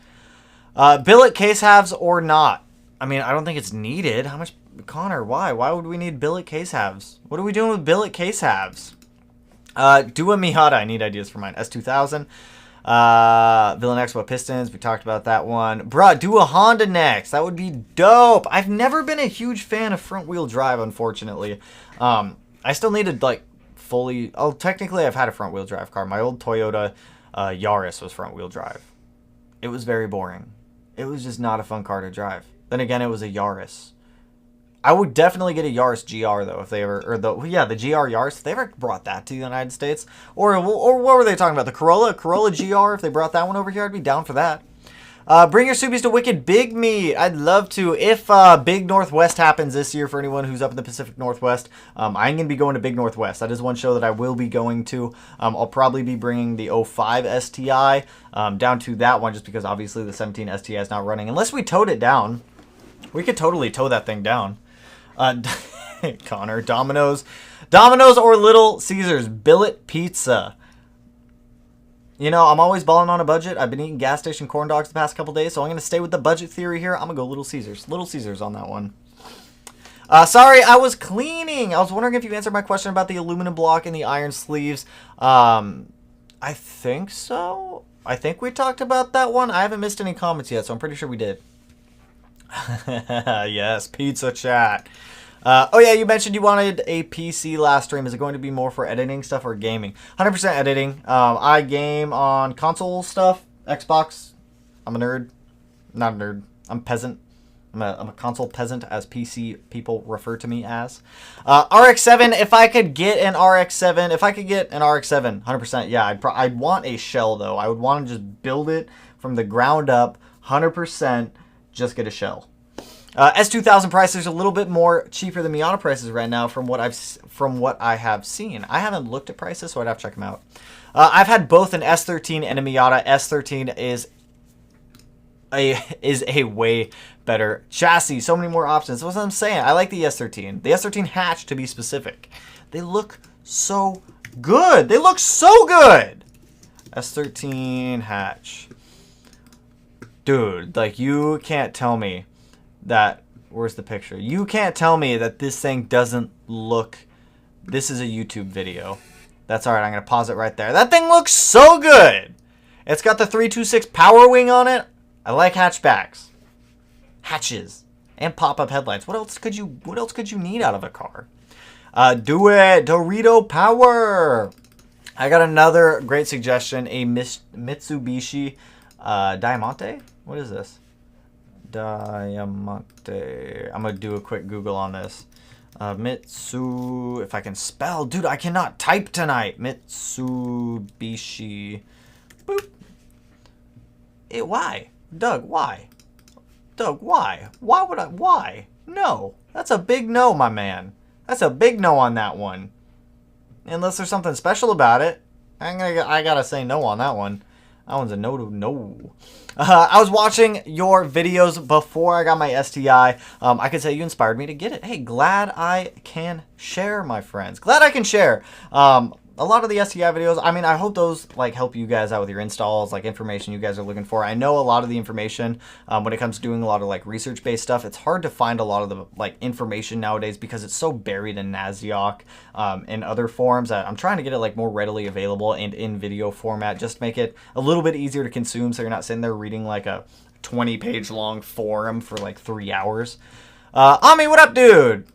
Billet case halves or not? I mean, I don't think it's needed. How much... Connor, why? Why would we need billet case halves? What are we doing with billet case halves? Do a Miata. I need ideas for mine. S2000. Villain Expo Pistons, we talked about that one. Bruh, do a Honda next. That would be dope. I've never been a huge fan of front wheel drive, unfortunately. I still needed like fully. Oh, technically, I've had a front wheel drive car. My old Toyota Yaris was front wheel drive. It was very boring. It was just not a fun car to drive. Then again, it was a Yaris. I would definitely get a Yaris GR though if they ever, or the GR Yaris, if they ever brought that to the United States, or what were they talking about? The Corolla GR. If they brought that one over here, I'd be down for that. Bring your Subies to Wicked Big Meat. I'd love to. If Big Northwest happens this year, for anyone who's up in the Pacific Northwest, I'm going to be going to Big Northwest. That is one show that I will be going to. I'll probably be bringing the 05 STI down to that one, just because obviously the 17 STI is not running. Unless we towed it down. We could totally tow that thing down. Connor, Domino's or Little Caesars, Billet Pizza. You know, I'm always balling on a budget. I've been eating gas station corn dogs the past couple days, so I'm going to stay with the budget theory here. I'm going to go Little Caesars. Little Caesars on that one. Sorry, I was cleaning. I was wondering if you answered my question about the aluminum block and the iron sleeves. I think so. I think we talked about that one. I haven't missed any comments yet, so I'm pretty sure we did. Yes, pizza chat. Oh yeah, you mentioned you wanted a PC last stream. Is it going to be more for editing stuff or gaming? 100% editing. I game on console stuff, Xbox. I'm a nerd. Not a nerd. I'm peasant. I'm a console peasant, as PC people refer to me as. RX-7, if I could get an RX-7, 100%, yeah, I'd want a shell, though. I would want to just build it from the ground up, 100%, just get a shell. S2000 prices are a little bit more cheaper than Miata prices right now from what I have seen. I haven't looked at prices, so I'd have to check them out. I've had both an S13 and a Miata. S13 is a way better chassis. So many more options. That's what I'm saying. I like the S13. The S13 hatch, to be specific. They look so good. They look so good. S13 hatch. Dude, like, you can't tell me that... Where's the picture? You can't tell me that this thing doesn't look... This is a YouTube video. That's alright. I'm going to pause it right there. That thing looks so good. It's got the 326 Power Wing on it. I like hatchbacks. Hatches. And pop-up headlights. What else could you need out of a car? Do it. Dorito Power. I got another great suggestion. A Mitsubishi Diamante? What is this? Diamante. I'm going to do a quick Google on this. If I can spell. Dude, I cannot type tonight. Mitsubishi. Boop. Why? Doug, why? Doug, why? Why would I? Why? No. That's a big no, my man. That's a big no on that one. Unless there's something special about it. I gotta say no on that one. That one's a no to no. I was watching your videos before I got my STI. I could say you inspired me to get it. Hey, glad I can share, my friends. Glad I can share. A lot of the STI videos, I mean, I hope those like help you guys out with your installs, like information you guys are looking for. I know a lot of the information when it comes to doing a lot of like research-based stuff, it's hard to find a lot of the like information nowadays because it's so buried in NASDOC and other forums that I'm trying to get it like more readily available and in video format, just to make it a little bit easier to consume so you're not sitting there reading like a 20-page long forum for like 3 hours. Ami, what up, dude?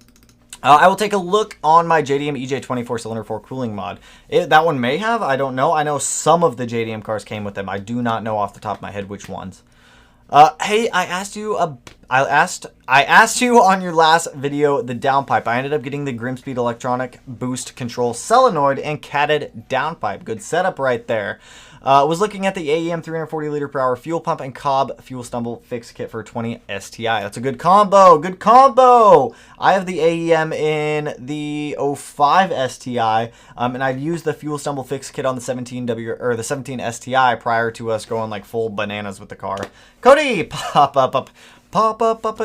I will take a look on my JDM EJ34 cylinder 4 cooling mod. That one may have, I don't know. I know some of the JDM cars came with them. I do not know off the top of my head which ones. Hey, I asked you on your last video the downpipe. I ended up getting the Grimspeed electronic boost control solenoid and catted downpipe. Good setup right there. Was looking at the AEM 340 liter per hour fuel pump and Cobb fuel stumble fix kit for 20 STI. That's a good combo. Good combo. I have the AEM in the 05 STI, and I've used the fuel stumble fix kit on the 17 STI prior to us going like full bananas with the car. Cody, pop up,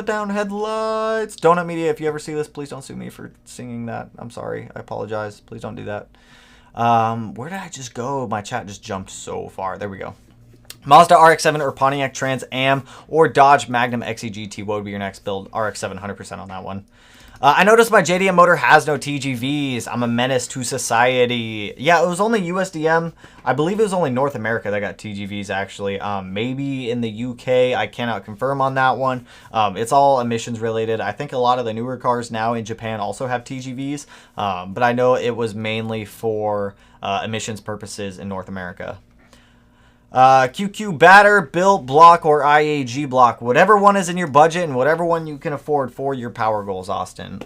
down headlights. Donut Media, if you ever see this, please don't sue me for singing that. I'm sorry. I apologize. Please don't do that. Where did I just go? My chat just jumped so far. There we go. Mazda RX-7 or Pontiac Trans Am or Dodge Magnum XE GT. What would be your next build? RX-7, 100% on that one. I noticed my JDM motor has no TGVs. I'm a menace to society. Yeah, it was only USDM. I believe it was only North America that got TGVs, actually. Maybe in the UK. I cannot confirm on that one. It's all emissions related. I think a lot of the newer cars now in Japan also have TGVs. But I know it was mainly for emissions purposes in North America. QQ batter, built block, or IAG block. Whatever one is in your budget and whatever one you can afford for your power goals, Austin.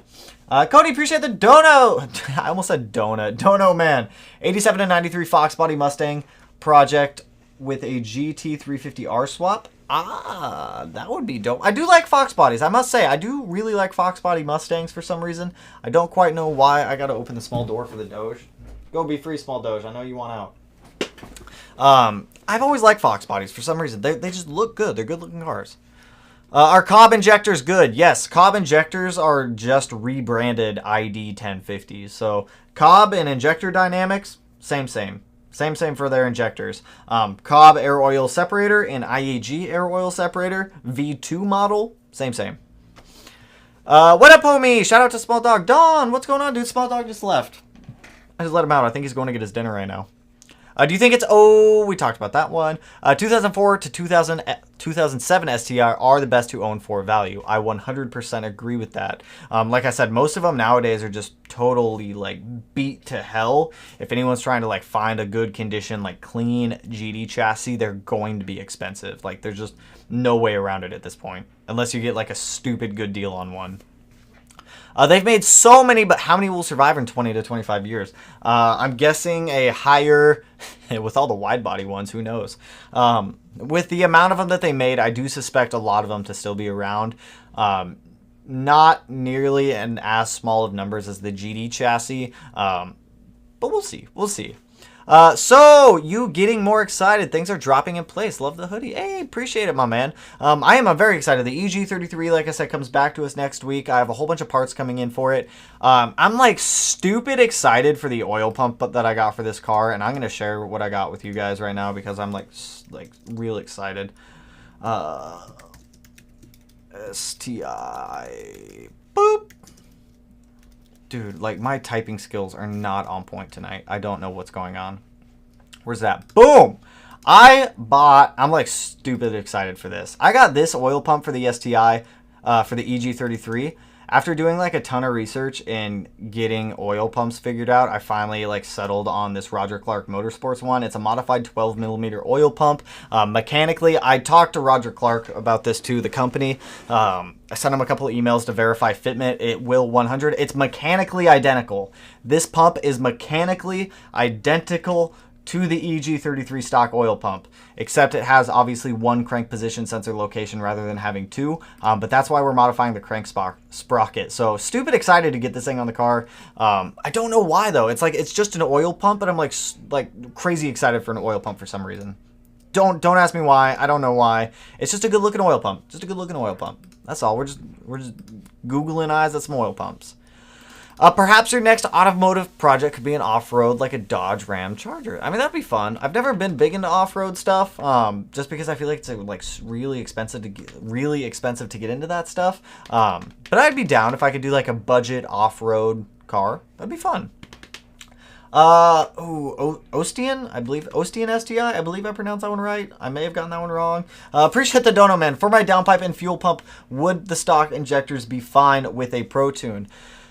Cody, appreciate the dono. I almost said donut. Dono, man. 87 to 93 Fox Body Mustang project with a GT350R swap. That would be dope. I do like Fox bodies. I must say, I do really like Fox body Mustangs for some reason. I don't quite know why. I got to open the small door for the Doge. Go be free, small Doge. I know you want out. I've always liked Fox bodies for some reason. They just look good. They're good looking cars. Are Cobb injectors good? Yes, Cobb injectors are just rebranded ID 1050s. So Cobb and injector dynamics, same for their injectors. Cobb air oil separator and IAG air oil separator, V2 model, same. What up, homie? Shout out to Small Dog. Don, what's going on, dude? Small Dog just left. I just let him out. I think he's going to get his dinner right now. Do you think it's... Oh, we talked about that one. 2004 to 2007 STI are the best to own for value. I 100% agree with that. Like I said, most of them nowadays are just totally, like, beat to hell. If anyone's trying to, like, find a good condition, like, clean GD chassis, they're going to be expensive. Like, there's just no way around it at this point. Unless you get, like, a stupid good deal on one. They've made so many, but how many will survive in 20 to 25 years? I'm guessing a higher, with all the wide body ones, who knows? With the amount of them that they made, I do suspect a lot of them to still be around. Not nearly an as small of numbers as the GD chassis, but we'll see. So, you getting more excited. Things are dropping in place. Love the hoodie. Hey, appreciate it, my man. I am very excited. The EG33, like I said, comes back to us next week. I have a whole bunch of parts coming in for it. I'm, like, stupid excited for the oil pump that I got for this car, and I'm going to share what I got with you guys right now because I'm, like real excited. STI. Boop. Dude, like, my typing skills are not on point tonight. I don't know what's going on. Where's that? Boom! I'm, like, stupid excited for this. I got this oil pump for the STI, for the EG33. After doing, like, a ton of research and getting oil pumps figured out, I finally, like, settled on this Roger Clark Motorsports one. It's a modified 12mm oil pump. Mechanically, I talked to Roger Clark about this too, the company. I sent him a couple of emails to verify fitment. It will 100. It's mechanically identical. This pump is mechanically identical to the EG33 stock oil pump, except it has obviously one crank position sensor location rather than having two, but that's why we're modifying the crank sprocket. So stupid excited to get this thing on the car. I don't know why though. It's like, it's just an oil pump, but I'm like crazy excited for an oil pump for some reason. Don't ask me why. I don't know why. It's just a good looking oil pump. Just a good looking oil pump. That's all. We're just googling eyes at some oil pumps. Perhaps your next automotive project could be an off-road like a Dodge Ram Charger. I mean, that'd be fun. I've never been big into off-road stuff, just because I feel like it's really expensive to get into that stuff. But I'd be down if I could do like a budget off-road car. That'd be fun. Ostian, I believe. Ostian STI, I believe I pronounced that one right. I may have gotten that one wrong. Appreciate the dono, man. For my downpipe and fuel pump, would the stock injectors be fine with a Pro Tune?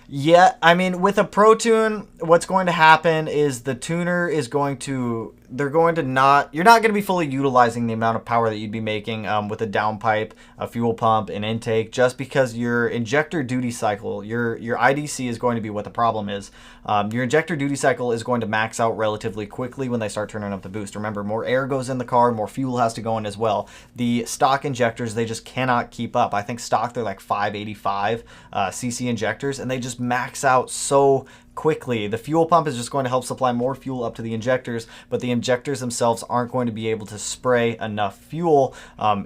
Yeah, I mean, with a Pro Tune, what's going to happen is the tuner is going to... You're not going to be fully utilizing the amount of power that you'd be making with a downpipe, a fuel pump, an intake, just because your injector duty cycle, your IDC is going to be what the problem is. Your injector duty cycle is going to max out relatively quickly when they start turning up the boost. Remember, more air goes in the car, more fuel has to go in as well. The stock injectors, they just cannot keep up. I think stock, they're like 585 cc injectors, and they just max out so quickly. The fuel pump is just going to help supply more fuel up to the injectors, but the injectors themselves aren't going to be able to spray enough fuel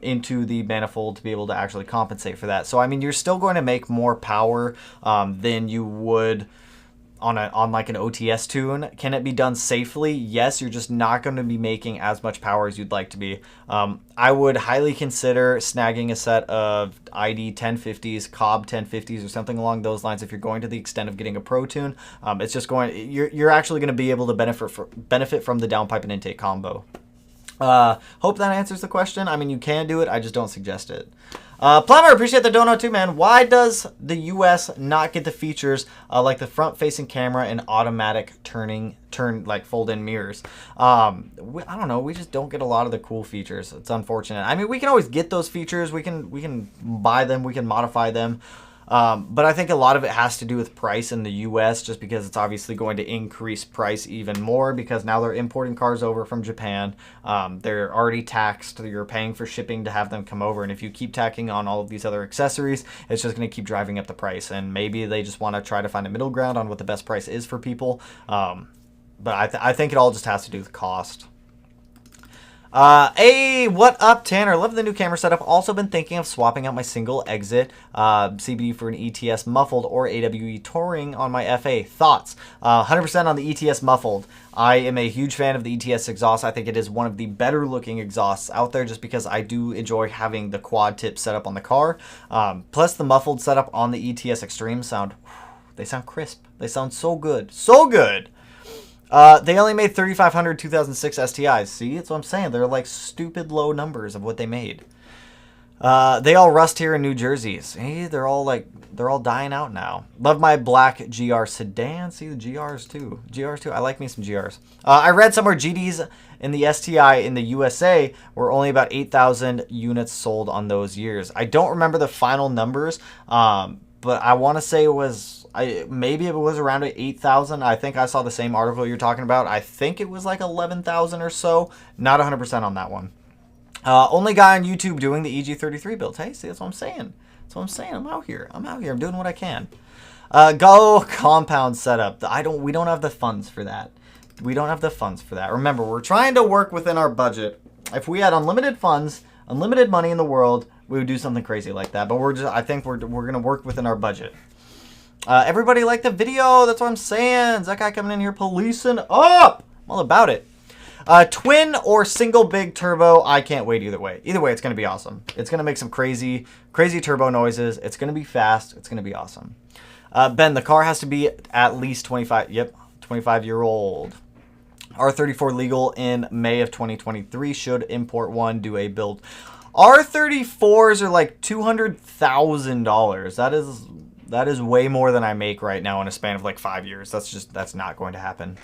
into the manifold to be able to actually compensate for that. So I mean, you're still going to make more power than you would on like an OTS tune. Can it be done safely? Yes, you're just not going to be making as much power as you'd like to be. I would highly consider snagging a set of ID 1050s, Cobb 1050s, or something along those lines if you're going to the extent of getting a Pro tune. It's just you're actually going to be able to benefit from the downpipe and intake combo. Hope that answers the question. I mean, you can do it. I just don't suggest it. Plumber, appreciate the dono too, man. Why does the US not get the features like the front-facing camera and automatic like fold-in mirrors? I don't know. We just don't get a lot of the cool features. It's unfortunate. I mean, we can always get those features. We can buy them. We can modify them. But I think a lot of it has to do with price in the US, just because it's obviously going to increase price even more because now they're importing cars over from Japan. They're already taxed. You're paying for shipping to have them come over. And if you keep tacking on all of these other accessories, it's just going to keep driving up the price. And maybe they just want to try to find a middle ground on what the best price is for people. But I think it all just has to do with cost. Hey, what up, Tanner? Love the new camera setup. Also been thinking of swapping out my single exit CBD for an ETS muffled or AWE touring on my FA. Thoughts? 100% on the ETS muffled. I am a huge fan of the ETS exhaust. I think it is one of the better looking exhausts out there just because I do enjoy having the quad tip setup on the car. Plus the muffled setup on the ETS Extreme they sound crisp. They sound so good. So good! They only made 3,500 2006 STIs. See, that's what I'm saying. They're like stupid low numbers of what they made. They all rust here in New Jersey. See, they're all dying out now. Love my black GR sedan. See the GRs too. I like me some GRs. I read somewhere GDs in the STI in the USA were only about 8,000 units sold on those years. I don't remember the final numbers, but I want to say it was. Maybe it was around 8,000. I think I saw the same article you're talking about. I think it was like 11,000 or so. Not 100% on that one. Only guy on YouTube doing the EG33 build. Hey, see, that's what I'm saying. That's what I'm saying. I'm out here. I'm doing what I can. Go compound setup. We don't have the funds for that. Remember, we're trying to work within our budget. If we had unlimited funds, unlimited money in the world, we would do something crazy like that. But I think we're going to work within our budget. Everybody liked the video. That's what I'm saying. Is that guy coming in here policing up? I'm all about it. Twin or single big turbo. I can't wait either way. Either way, it's going to be awesome. It's going to make some crazy turbo noises. It's going to be fast. It's going to be awesome. Ben, the car has to be at least 25. Yep, 25-year-old. R34 legal in May of 2023. Should import one. Do a build. R34s are like $200,000. That is way more than I make right now in a span of like 5 years. That's not going to happen.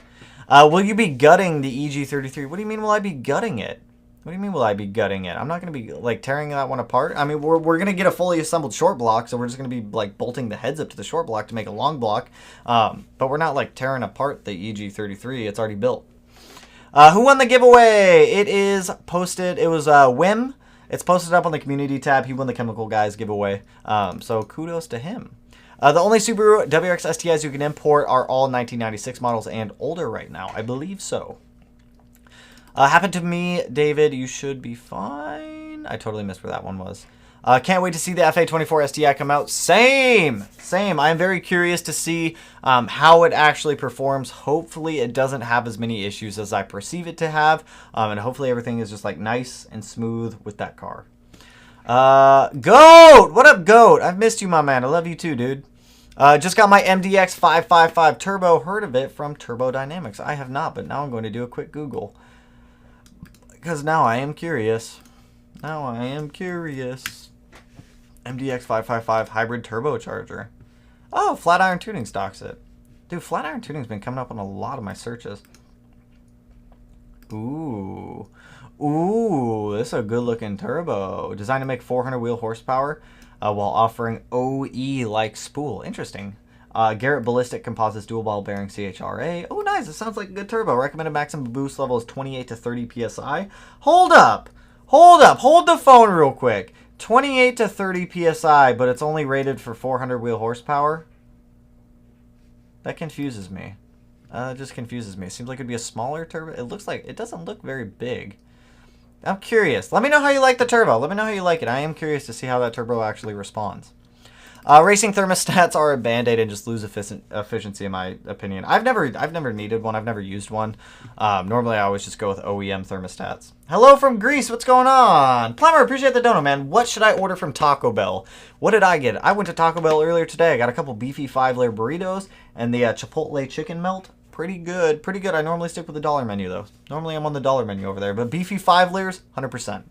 Will you be gutting the EG33? What do you mean will I be gutting it? What do you mean will I be gutting it? I'm not going to be like tearing that one apart. I mean, we're going to get a fully assembled short block, so we're just going to be like bolting the heads up to the short block to make a long block. But we're not like tearing apart the EG33. It's already built. Who won the giveaway? It is posted. It was Wim. It's posted up on the community tab. He won the Chemical Guys giveaway. So kudos to him. The only Subaru WRX STIs you can import are all 1996 models and older right now. I believe so. Happened to me, David. You should be fine. I totally missed where that one was. Can't wait to see the FA24 STI come out. Same. I am very curious to see how it actually performs. Hopefully it doesn't have as many issues as I perceive it to have. And hopefully everything is just like nice and smooth with that car. Goat! What up, Goat? I've missed you, my man. I love you too, dude. Just got my MDX 555 Turbo. Heard of it from Turbo Dynamics. I have not, but now I'm going to do a quick Google. Because now I am curious. MDX 555 hybrid turbocharger. Oh, Flatiron Tuning stocks it. Dude, Flatiron Tuning's been coming up on a lot of my searches. Ooh, this is a good looking turbo. Designed to make 400 wheel horsepower while offering OE-like spool. Interesting. Garrett Ballistic Composites dual ball bearing CHRA. Oh, nice. It sounds like a good turbo. Recommended maximum boost level is 28 to 30 PSI. Hold up. Hold the phone real quick. 28 to 30 PSI, but it's only rated for 400 wheel horsepower? That confuses me. It just confuses me. It seems like it'd be a smaller turbo. It doesn't look very big. I'm curious. Let me know how you like the turbo. Let me know how you like it. I am curious to see how that turbo actually responds. Racing thermostats are a band-aid and just lose efficiency, in my opinion. I've never needed one. I've never used one. Normally, I always just go with OEM thermostats. Hello from Greece. What's going on? Plumber, appreciate the dono, man. What should I order from Taco Bell? What did I get? I went to Taco Bell earlier today. I got a couple beefy 5-layer burritos and the Chipotle chicken melt. Pretty good. Pretty good. I normally stick with the dollar menu, though. Normally, I'm on the dollar menu over there. But beefy 5 layers, 100%.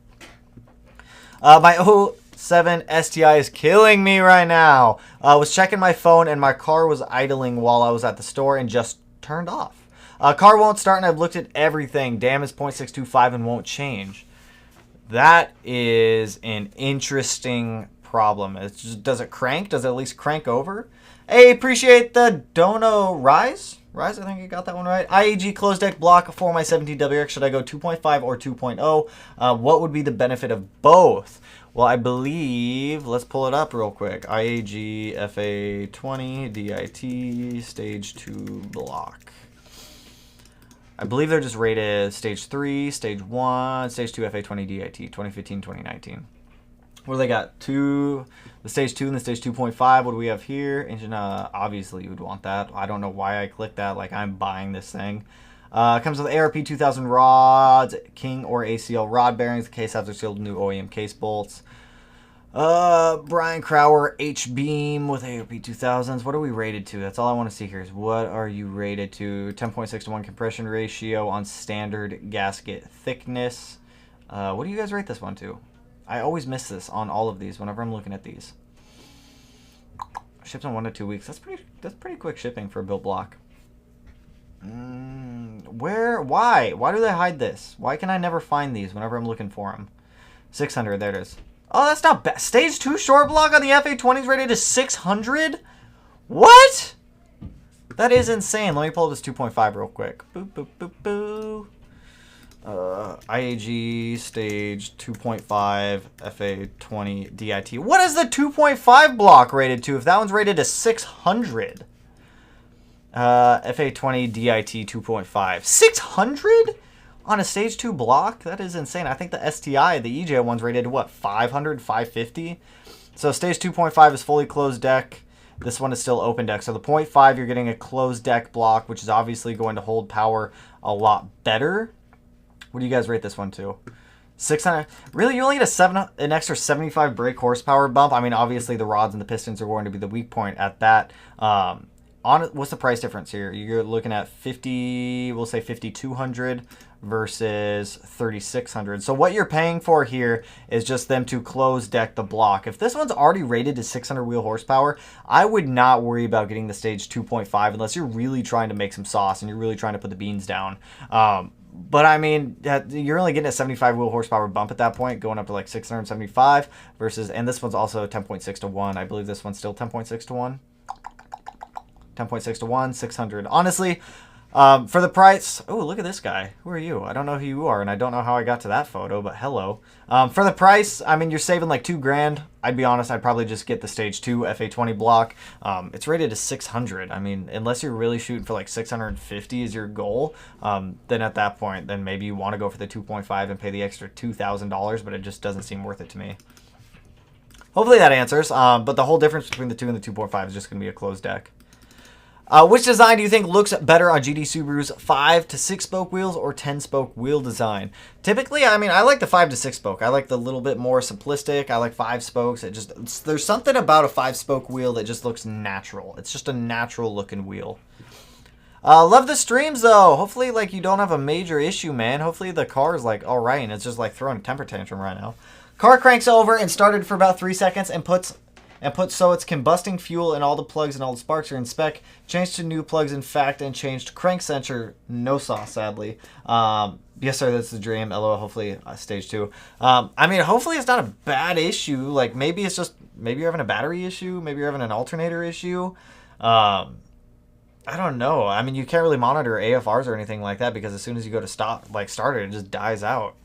My 07 STI is killing me right now. I was checking my phone and my car was idling while I was at the store and just turned off. Car won't start and I've looked at everything. DAM is 0.625 and won't change. That is an interesting problem. It's just, does it crank? Does it at least crank over? Hey, appreciate the dono. Rise, I think you got that one right. IAG closed deck block for my 17WX. Should I go 2.5 or 2.0? What would be the benefit of both? Well, I believe, let's pull it up real quick. IAG FA20 DIT stage 2 block. I believe they're just rated stage 3, stage 1, stage 2 FA20 DIT 2015, 2019. What do they got? The stage 2 and the stage 2.5. What do we have here? Engine, obviously you would want that. I don't know why I clicked that. Like, I'm buying this thing. Comes with ARP 2000 rods, King or ACL rod bearings. The case has sealed new OEM case bolts. Brian Crower H-beam with ARP 2000s. What are we rated to? That's all I want to see here is what are you rated to? 10.6 to 1 compression ratio on standard gasket thickness. What do you guys rate this one to? I always miss this on all of these whenever I'm looking at these. Ships in 1 to 2 weeks. That's pretty quick shipping for a built block. Why do they hide this? Why can I never find these whenever I'm looking for them? 600, there it is. Oh, that's not bad. Stage 2 short block on the FA20 is rated to 600? What? That is insane. Let me pull this 2.5 real quick. Boop, boop, boop, boo. IAG stage 2.5 FA20 DIT. What is the 2.5 block rated to if that one's rated to 600? FA20 DIT 2.5. 600 on a stage 2 block? That is insane. I think the STI, the EJ one's rated to what, 500, 550? So stage 2.5 is fully closed deck. This one is still open deck. So the 0.5, you're getting a closed deck block, which is obviously going to hold power a lot better. What do you guys rate this one to? 600. Really, you only get an extra 75 brake horsepower bump. I mean, obviously the rods and the pistons are going to be the weak point at that. What's the price difference here? You're looking at 50, we'll say 5,200 versus 3,600. So what you're paying for here is just them to close deck the block. If this one's already rated to 600 wheel horsepower, I would not worry about getting the stage 2.5 unless you're really trying to make some sauce and you're really trying to put the beans down. But I mean, you're only getting a 75 wheel horsepower bump at that point, going up to like 675 versus, and this one's also 10.6 to 1. I believe this one's still 10.6 to 1. 10.6 to 1, 600. Honestly, for the price, oh, look at this guy. Who are you? I don't know who you are, and I don't know how I got to that photo, but hello. For the price, I mean, you're saving like $2,000. I'd be honest, I'd probably just get the stage 2 FA20 block. It's rated to 600. I mean, unless you're really shooting for like 650 is your goal, then at that point, then maybe you want to go for the 2.5 and pay the extra $2,000, but it just doesn't seem worth it to me. Hopefully that answers, but the whole difference between the 2 and the 2.5 is just going to be a closed deck. Which design do you think looks better on GT Subaru's 5 to 6 spoke wheels or 10 spoke wheel design? Typically, I mean, I like the 5 to 6 spoke. I like the little bit more simplistic. I like 5 spokes. There's something about a 5 spoke wheel that just looks natural. It's just a natural looking wheel. Love the streams though. Hopefully, like, you don't have a major issue, man. Hopefully the car is like all right and it's just like throwing a temper tantrum right now. Car cranks over and started for about 3 seconds and puts so it's combusting fuel and all the plugs and all the sparks are in spec. Changed to new plugs in fact and changed crank sensor. No sauce, sadly. Yes, sir, that's the dream. LOL, hopefully stage 2. I mean, hopefully it's not a bad issue. Like, maybe it's just, maybe you're having a battery issue. Maybe you're having an alternator issue. I don't know. I mean, you can't really monitor AFRs or anything like that because as soon as you go to start it, it just dies out.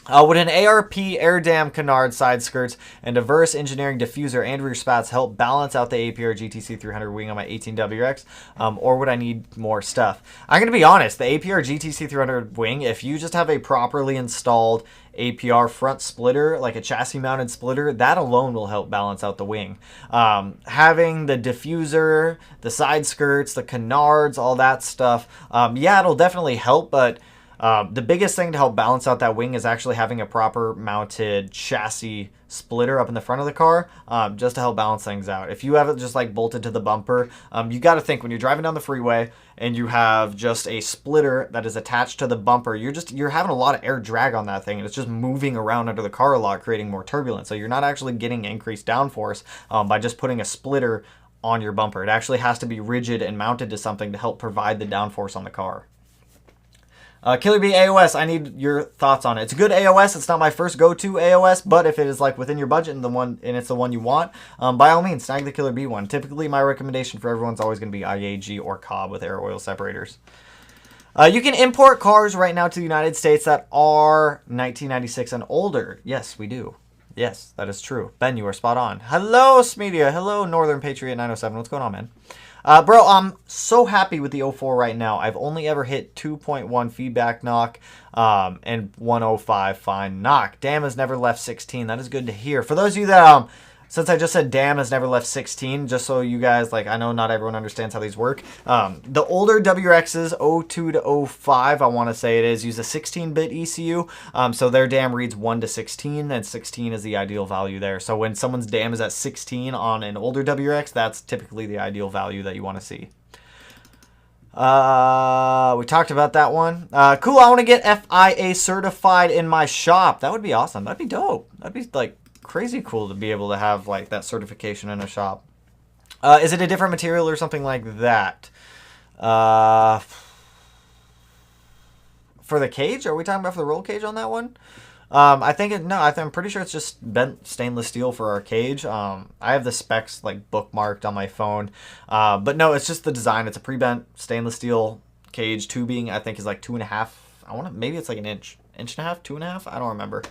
Would an ARP air dam canard side skirts and diverse engineering diffuser and rear spats help balance out the APR GTC 300 wing on my 18WX, or would I need more stuff? I'm going to be honest, the APR GTC 300 wing, if you just have a properly installed APR front splitter, like a chassis mounted splitter, that alone will help balance out the wing. Having the diffuser, the side skirts, the canards, all that stuff, yeah, it'll definitely help, but the biggest thing to help balance out that wing is actually having a proper mounted chassis splitter up in the front of the car, just to help balance things out. If you have it just like bolted to the bumper, you got to think when you're driving down the freeway and you have just a splitter that is attached to the bumper, you're having a lot of air drag on that thing, and it's just moving around under the car a lot, creating more turbulence. So you're not actually getting increased downforce by just putting a splitter on your bumper. It actually has to be rigid and mounted to something to help provide the downforce on the car. Killer Bee AOS, I need your thoughts on it. It's a good AOS. It's not my first go-to AOS, but if it is like within your budget and it's the one you want, by all means, snag the Killer Bee one. Typically, my recommendation for everyone's always going to be IAG or Cobb with air oil separators. You can import cars right now to the United States that are 1996 and older. Yes, we do. Yes, that is true. Ben, you are spot on. Hello, Smedia. Hello, Northern Patriot 907. What's going on, man? Bro, I'm so happy with the 04 right now. I've only ever hit 2.1 feedback knock and 105 fine knock. Damn has never left 16. That is good to hear. For those of you that, since I just said damn has never left 16, just so you guys, like, I know not everyone understands how these work. The older WRXs, 02 to 05, I want to say it is, use a 16-bit ECU. So their damn reads 1 to 16, and 16 is the ideal value there. So when someone's damn is at 16 on an older WRX, that's typically the ideal value that you want to see. We talked about that one. Cool, I want to get FIA certified in my shop. That would be awesome. That'd be dope. That'd be, like, crazy cool to be able to have like that certification in a shop. Is it a different material or something like that? For the cage, are we talking about for the roll cage on that one? I'm pretty sure it's just bent stainless steel for our cage. I have the specs like bookmarked on my phone, but no, it's just the design. It's a pre-bent stainless steel cage. Tubing I think is like 2.5. Maybe it's like an inch and a half, 2.5. I don't remember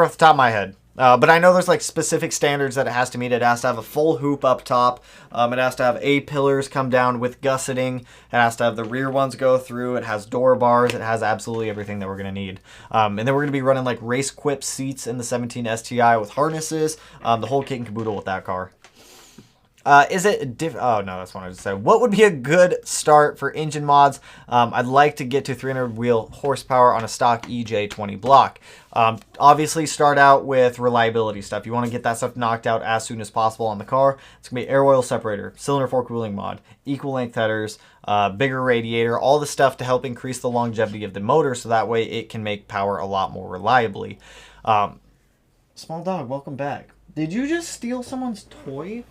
off the top of my head. But I know there's like specific standards that it has to meet. It has to have a full hoop up top. It has to have A-pillars come down with gusseting. It has to have the rear ones go through. It has door bars. It has absolutely everything that we're going to need. And then we're going to be running like race quip seats in the 17 STI with harnesses. The whole kit and caboodle with that car. Is it oh no, that's what I just said. What would be a good start for engine mods? I'd like to get to 300 wheel horsepower on a stock EJ20 block. Obviously start out with reliability stuff. You want to get that stuff knocked out as soon as possible on the car. It's going to be air oil separator, cylinder fork cooling mod, equal length headers, bigger radiator, all the stuff to help increase the longevity of the motor so that way it can make power a lot more reliably. Small dog, welcome back. Did you just steal someone's toy?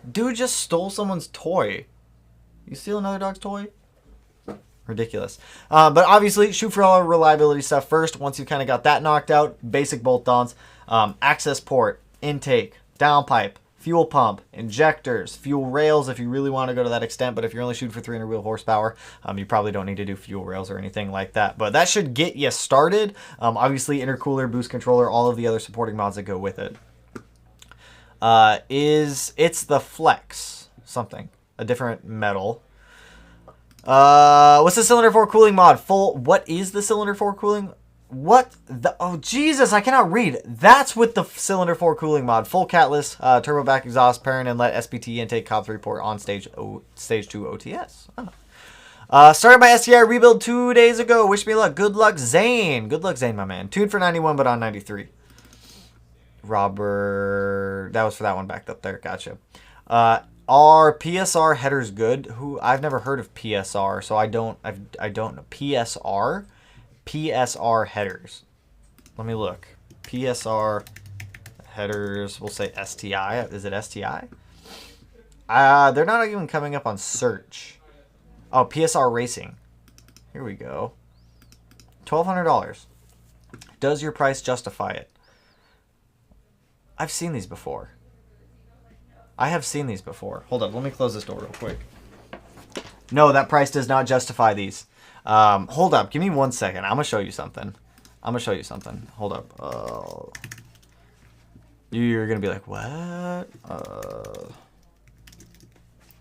Dude just stole someone's toy. You steal another dog's toy? Ridiculous. But obviously, shoot for all reliability stuff first. Once you kind of got that knocked out, basic bolt-ons, access port, intake, downpipe, fuel pump, injectors, fuel rails if you really want to go to that extent. But if you're only shooting for 300 wheel horsepower, you probably don't need to do fuel rails or anything like that. But that should get you started. Obviously, intercooler, boost controller, all of the other supporting mods that go with it. It's the Flex something, a different metal. What's the cylinder fork cooling mod? What is the cylinder fork cooling? Oh Jesus, I cannot read. That's with the cylinder fork cooling mod. Full catless, turbo back exhaust, parent inlet, SPT intake, Cobb 3 port on stage 2 OTS. Oh. Started my STI rebuild 2 days ago. Wish me luck. Good luck, Zane. Good luck, Zane, my man. Tuned for 91, but on 93. Robert, that was for that one backed up there. Gotcha. Are PSR headers good? I've never heard of PSR, so I don't know. PSR headers. Let me look. PSR headers. We'll say STI. Is it STI? They're not even coming up on search. Oh, PSR Racing. Here we go. $1,200. Does your price justify it? I've seen these before. I have seen these before. Hold up, let me close this door real quick. No, that price does not justify these. Hold up, give me 1 second. I'm going to show you something. I'm gonna show you something. Hold up. You're gonna be like, what?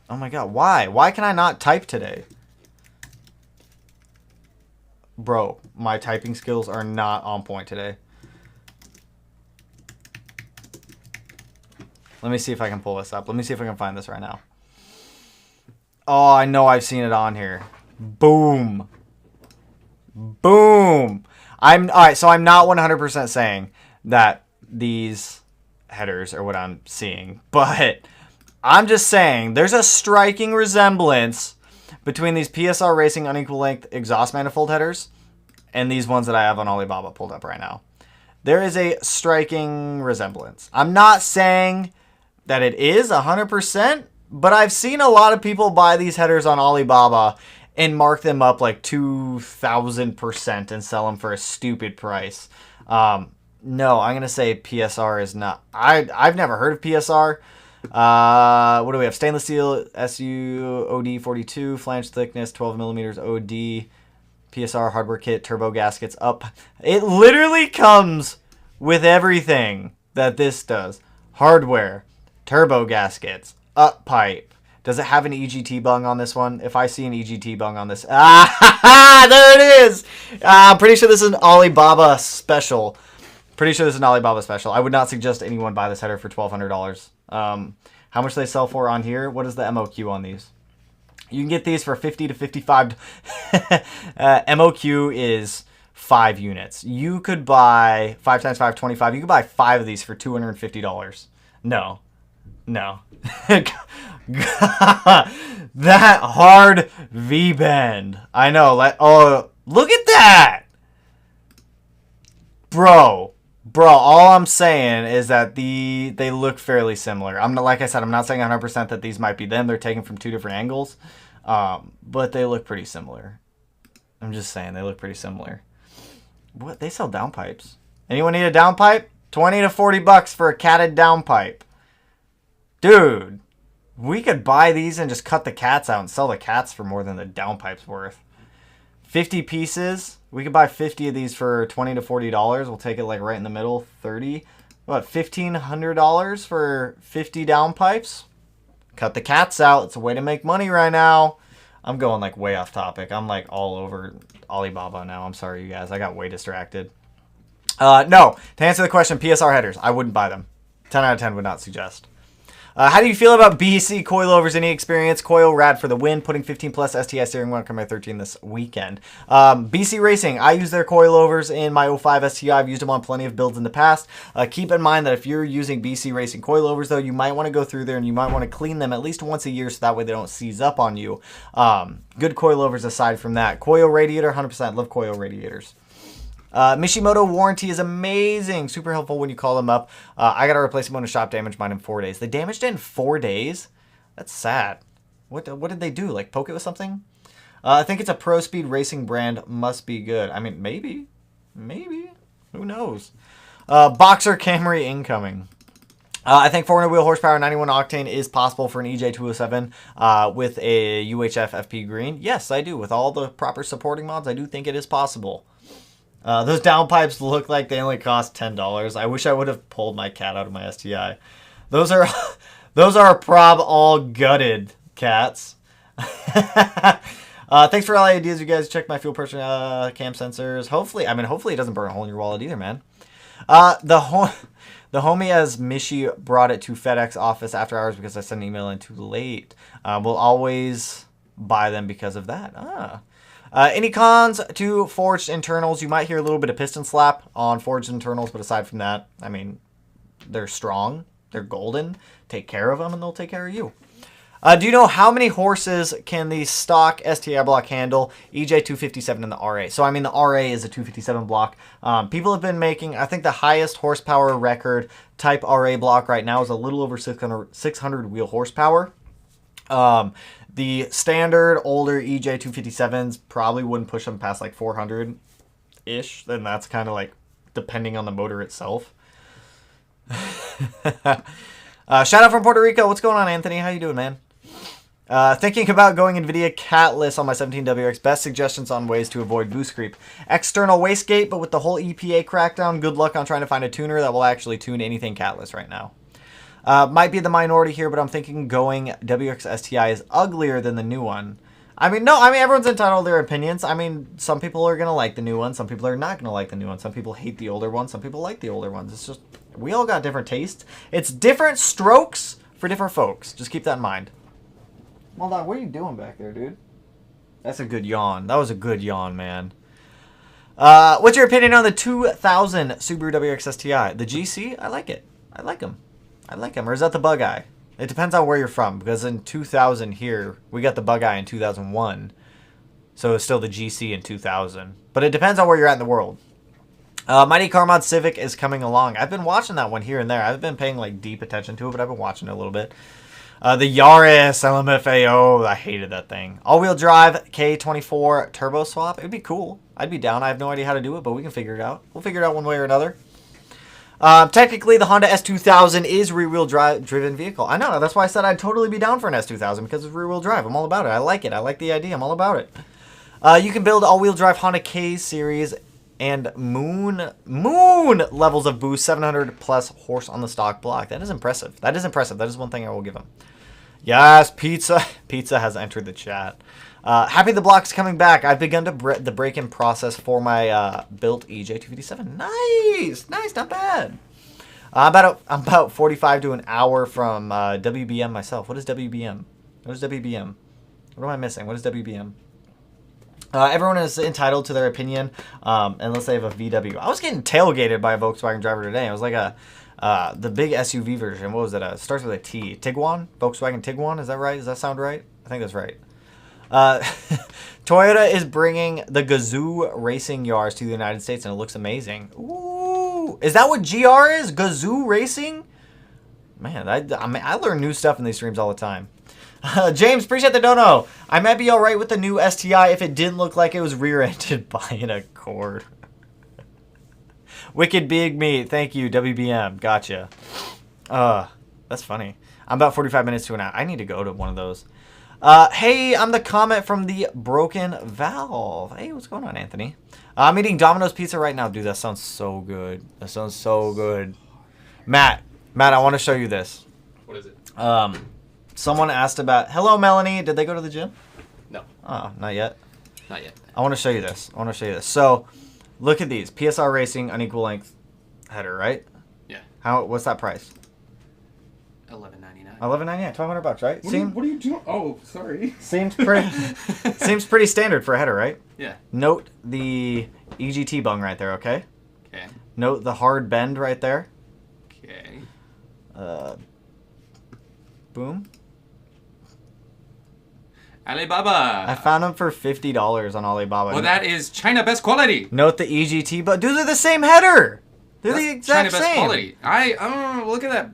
Oh my god, why? Why can I not type today? Bro, my typing skills are not on point today. Let me see if I can pull this up. Let me see if I can find this right now. Oh, I know I've seen it on here. Boom. Boom. Alright, so I'm not 100% saying that these headers are what I'm seeing, but I'm just saying there's a striking resemblance between these PSR Racing unequal length exhaust manifold headers and these ones that I have on Alibaba pulled up right now. There is a striking resemblance. I'm not saying that it is 100%, but I've seen a lot of people buy these headers on Alibaba and mark them up like 2,000% and sell them for a stupid price. No, I'm going to say PSR is not. I've never heard of PSR. What do we have? Stainless steel SU OD 42, flange thickness 12 millimeters OD, PSR hardware kit, turbo gaskets up. It literally comes with everything that this does. Hardware, turbo gaskets, up pipe. Does it have an EGT bung on this one? If I see an EGT bung on this, there it is. I'm pretty sure this is an Alibaba special. Pretty sure this is an Alibaba special. I would not suggest anyone buy this header for $1,200. How much do they sell for on here? What is the MOQ on these? You can get these for 50 to 55. MOQ is 5 units. You could buy 5 times 5, 25. You could buy 5 of these for $250. No. That hard V-bend. I know. Oh, look at that. Bro, all I'm saying is that they look fairly similar. Like I said, I'm not saying 100% that these might be them. They're taken from 2 different angles. But they look pretty similar. I'm just saying they look pretty similar. What? They sell downpipes. Anyone need a downpipe? 20 to 40 bucks for a catted downpipe. Dude, we could buy these and just cut the cats out and sell the cats for more than the downpipe's worth. 50 pieces. We could buy 50 of these for $20 to $40. We'll take it like right in the middle, 30. What, $1,500 for 50 downpipes? Cut the cats out. It's a way to make money right now. I'm going like way off topic. I'm like all over Alibaba now. I'm sorry, you guys. I got way distracted. No, to answer the question, PSR headers, I wouldn't buy them. 10 out of 10 would not suggest. How do you feel about BC coilovers? Any experience? Coil rad for the win. Putting 15 plus STI steering wheel on my 13 this weekend. BC Racing, I use their coilovers in my 05 STI. I've used them on plenty of builds in the past. Keep in mind that if you're using BC Racing coilovers, though, you might want to go through there and you might want to clean them at least once a year so that way they don't seize up on you. Good coilovers aside from that. Coil radiator, 100%. Love coil radiators. Mishimoto warranty is amazing. Super helpful when you call them up. I got to replace them when a shop damaged mine in 4 days. They damaged it in 4 days? That's sad. What did they do? Like poke it with something? I think it's a pro speed racing brand. Must be good. I mean, maybe. Who knows? Boxer Camry incoming. I think 400 wheel horsepower, 91 octane is possible for an EJ207 with a UHF FP green. Yes, I do. With all the proper supporting mods, I do think it is possible. Those downpipes look like they only cost $10. I wish I would have pulled my cat out of my STI. Those are prob all gutted cats. Thanks for all the ideas, you guys. Check my fuel pressure cam sensors. Hopefully it doesn't burn a hole in your wallet either, man. The homie as Mishi brought it to FedEx office after hours because I sent an email in too late. We'll always buy them because of that. Any cons to forged internals? You might hear a little bit of piston slap on forged internals, but aside from that, I mean, they're strong, they're golden. Take care of them, and they'll take care of you. Do you know how many horses can the stock STI block handle? EJ257 in the RA. So, I mean, the RA is a 257 block. People have been making, I think the highest horsepower record type RA block right now is a little over 600 wheel horsepower. The standard older EJ257s probably wouldn't push them past like 400-ish. Then that's kind of like depending on the motor itself. Shout out from Puerto Rico. What's going on, Anthony? How you doing, man? Thinking about going NVIDIA catless on my 17WX. Best suggestions on ways to avoid boost creep. External wastegate, but with the whole EPA crackdown, good luck on trying to find a tuner that will actually tune anything catless right now. Might be the minority here, but I'm thinking going WX STI is uglier than the new one. I mean, no, I mean, everyone's entitled to their opinions. I mean, some people are going to like the new one. Some people are not going to like the new one. Some people hate the older one. Some people like the older ones. It's just, we all got different tastes. It's different strokes for different folks. Just keep that in mind. Hold on, what are you doing back there, dude? That's a good yawn. That was a good yawn, man. What's your opinion on the 2000 Subaru WRX STI? The GC? I like it. I like them. I like them. Or is that the Bug Eye? It depends on where you're from. Because in 2000 here, we got the Bug Eye in 2001. So it's still the GC in 2000. But it depends on where you're at in the world. Mighty Car Mod Civic is coming along. I've been watching that one here and there. I've been paying like deep attention to it, but I've been watching it a little bit. The Yaris LMFAO, I hated that thing. All-wheel drive K24 turbo swap. It'd be cool. I'd be down. I have no idea how to do it, but we can figure it out. We'll figure it out one way or another. Technically, the Honda S2000 is rear-wheel driven vehicle. I know. That's why I said I'd totally be down for an S2000 because it's rear-wheel drive. I'm all about it. I like it. I like the idea. I'm all about it. You can build all-wheel drive Honda K series and moon levels of boost, 700 plus horse on the stock block. That is impressive. That is impressive. That is one thing I will give him. Yes, Pizza has entered the chat. Happy the block's coming back. I've begun the break-in process for my built EJ257. Nice, not bad. I'm about 45 to an hour from WBM myself. What is WBM? What is WBM? What am I missing? What is WBM? Everyone is entitled to their opinion, unless they have a VW. I was getting tailgated by a Volkswagen driver today. It was like the big SUV version. What was it? Starts with a T. Tiguan? Volkswagen Tiguan? Is that right? Does that sound right? I think that's right. Toyota is bringing the Gazoo Racing Yaris to the United States, and it looks amazing. Ooh. Is that what GR is? Gazoo Racing? Man, I learn new stuff in these streams all the time. James, appreciate the dono. I might be alright with the new STI if it didn't look like it was rear-ended by an Accord. Wicked Big Meat. Thank you, WBM. Gotcha. That's funny. I'm about 45 minutes to an hour. I need to go to one of those. Hey, I'm the comment from the Broken Valve. Hey, what's going on, Anthony? I'm eating Domino's Pizza right now. Dude, that sounds so good. That sounds so good. Matt, I want to show you this. What is it? Someone asked about... Hello, Melanie. Did they go to the gym? No. Oh, not yet? Not yet. I want to show you this. So, look at these. PSR Racing unequal length header, right? Yeah. What's that price? $11.99. $11.99. $1,200, right? What are you doing? Oh, sorry. Seems pretty standard for a header, right? Yeah. Note the EGT bung right there, okay? Okay. Note the hard bend right there. Okay. Boom. Alibaba. I found them for $50 on Alibaba. Well, that is China best quality. Note the EGT, but they're the same header. They're That's the exact China same. best quality. I don't know. Look at that.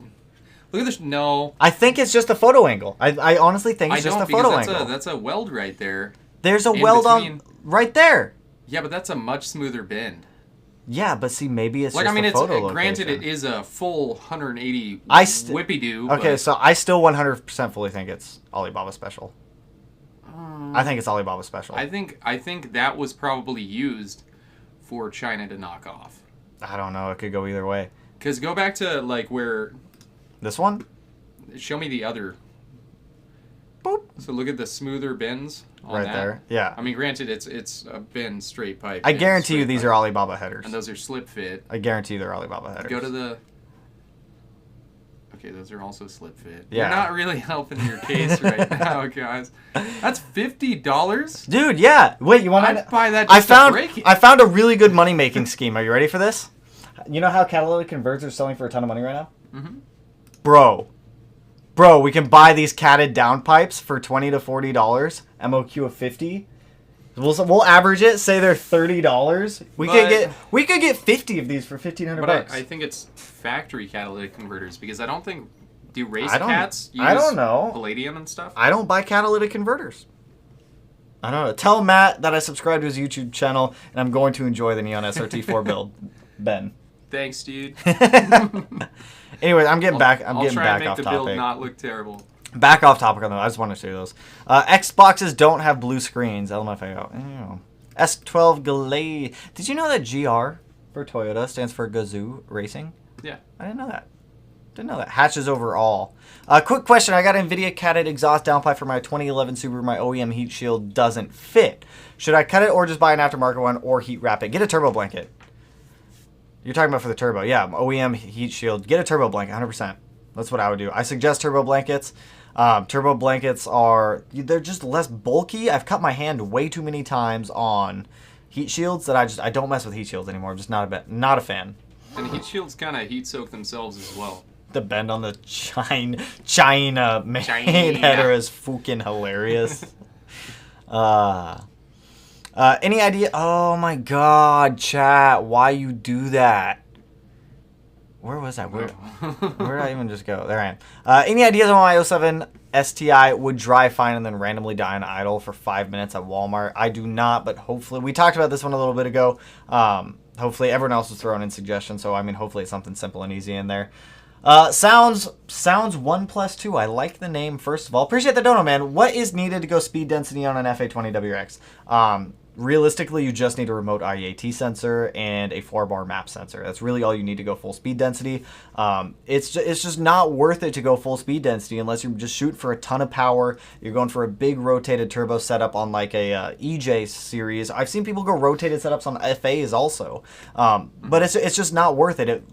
Look at this. No. I think it's just a photo angle. I honestly think it's just a photo angle. That's a weld right there. There's a weld on right there. Yeah, but that's a much smoother bend. Yeah, but see, maybe it's like, just I mean, a photo granted, location. it is a full 180 whippy-do. Okay, so I still 100% fully think it's Alibaba special. I think it's Alibaba special. I think that was probably used for China to knock off. I don't know. It could go either way. Because go back to, like, where... This one? Show me the other. Boop. So look at the smoother bends on right that. there. Yeah. I mean, granted, it's a bend straight pipe. I guarantee you these are Alibaba headers. And those are slip fit. I guarantee they're Alibaba headers. Go to the... Okay, those are also slip fit. Yeah. You're not really helping your case right now, guys. That's $50? Dude, yeah. Wait, you want I'd buy that just to break it. I found a really good money-making scheme. Are you ready for this? You know how catalytic converters are selling for a ton of money right now? Mm-hmm. Bro, we can buy these catted downpipes for $20 to $40. MOQ of $50. We'll average it. Say they're $30. We could get 50 of these for $1,500. But I think it's factory catalytic converters because I don't think race cats use palladium and stuff. I don't buy catalytic converters. I don't know. Tell Matt that I subscribe to his YouTube channel and I'm going to enjoy the Neon SRT4 build. Ben. Thanks, dude. Anyway, I'm getting back. I'm getting back off topic. I'll try and make the build not look terrible. Back off topic on them. I just want to show you those. Xboxes don't have blue screens. LMFAO. Ew. S12 Galay. Did you know that GR for Toyota stands for Gazoo Racing? Yeah. I didn't know that. Didn't know that. Hatches overall. Quick question. I got NVIDIA catted exhaust downpipe for my 2011 Subaru. My OEM heat shield doesn't fit. Should I cut it or just buy an aftermarket one or heat wrap it? Get a turbo blanket. You're talking about for the turbo. Yeah, OEM heat shield. Get a turbo blanket, 100%. That's what I would do. I suggest turbo blankets. Turbo blankets they're just less bulky. I've cut my hand way too many times on heat shields that I don't mess with heat shields anymore. I'm just not a fan. And heat shields kind of heat soak themselves as well. The bend on the China main header is fucking hilarious. Any idea? Oh my god, chat! Why you do that? Where was I? Where did I even just go? There I am. Any ideas on why my 07 STI would drive fine and then randomly die on idle for 5 minutes at Walmart? I do not, but hopefully we talked about this one a little bit ago. Hopefully everyone else was throwing in suggestions, so I mean hopefully it's something simple and easy in there. Sounds 1+2. I like the name, first of all. Appreciate the dono, man. What is needed to go speed density on an FA20WX? Realistically, you just need a remote IAT sensor and a 4-bar map sensor. That's really all you need to go full speed density. It's just not worth it to go full speed density unless you're just shooting for a ton of power. You're going for a big rotated turbo setup on like a EJ series. I've seen people go rotated setups on FAs also, but it's just not worth it.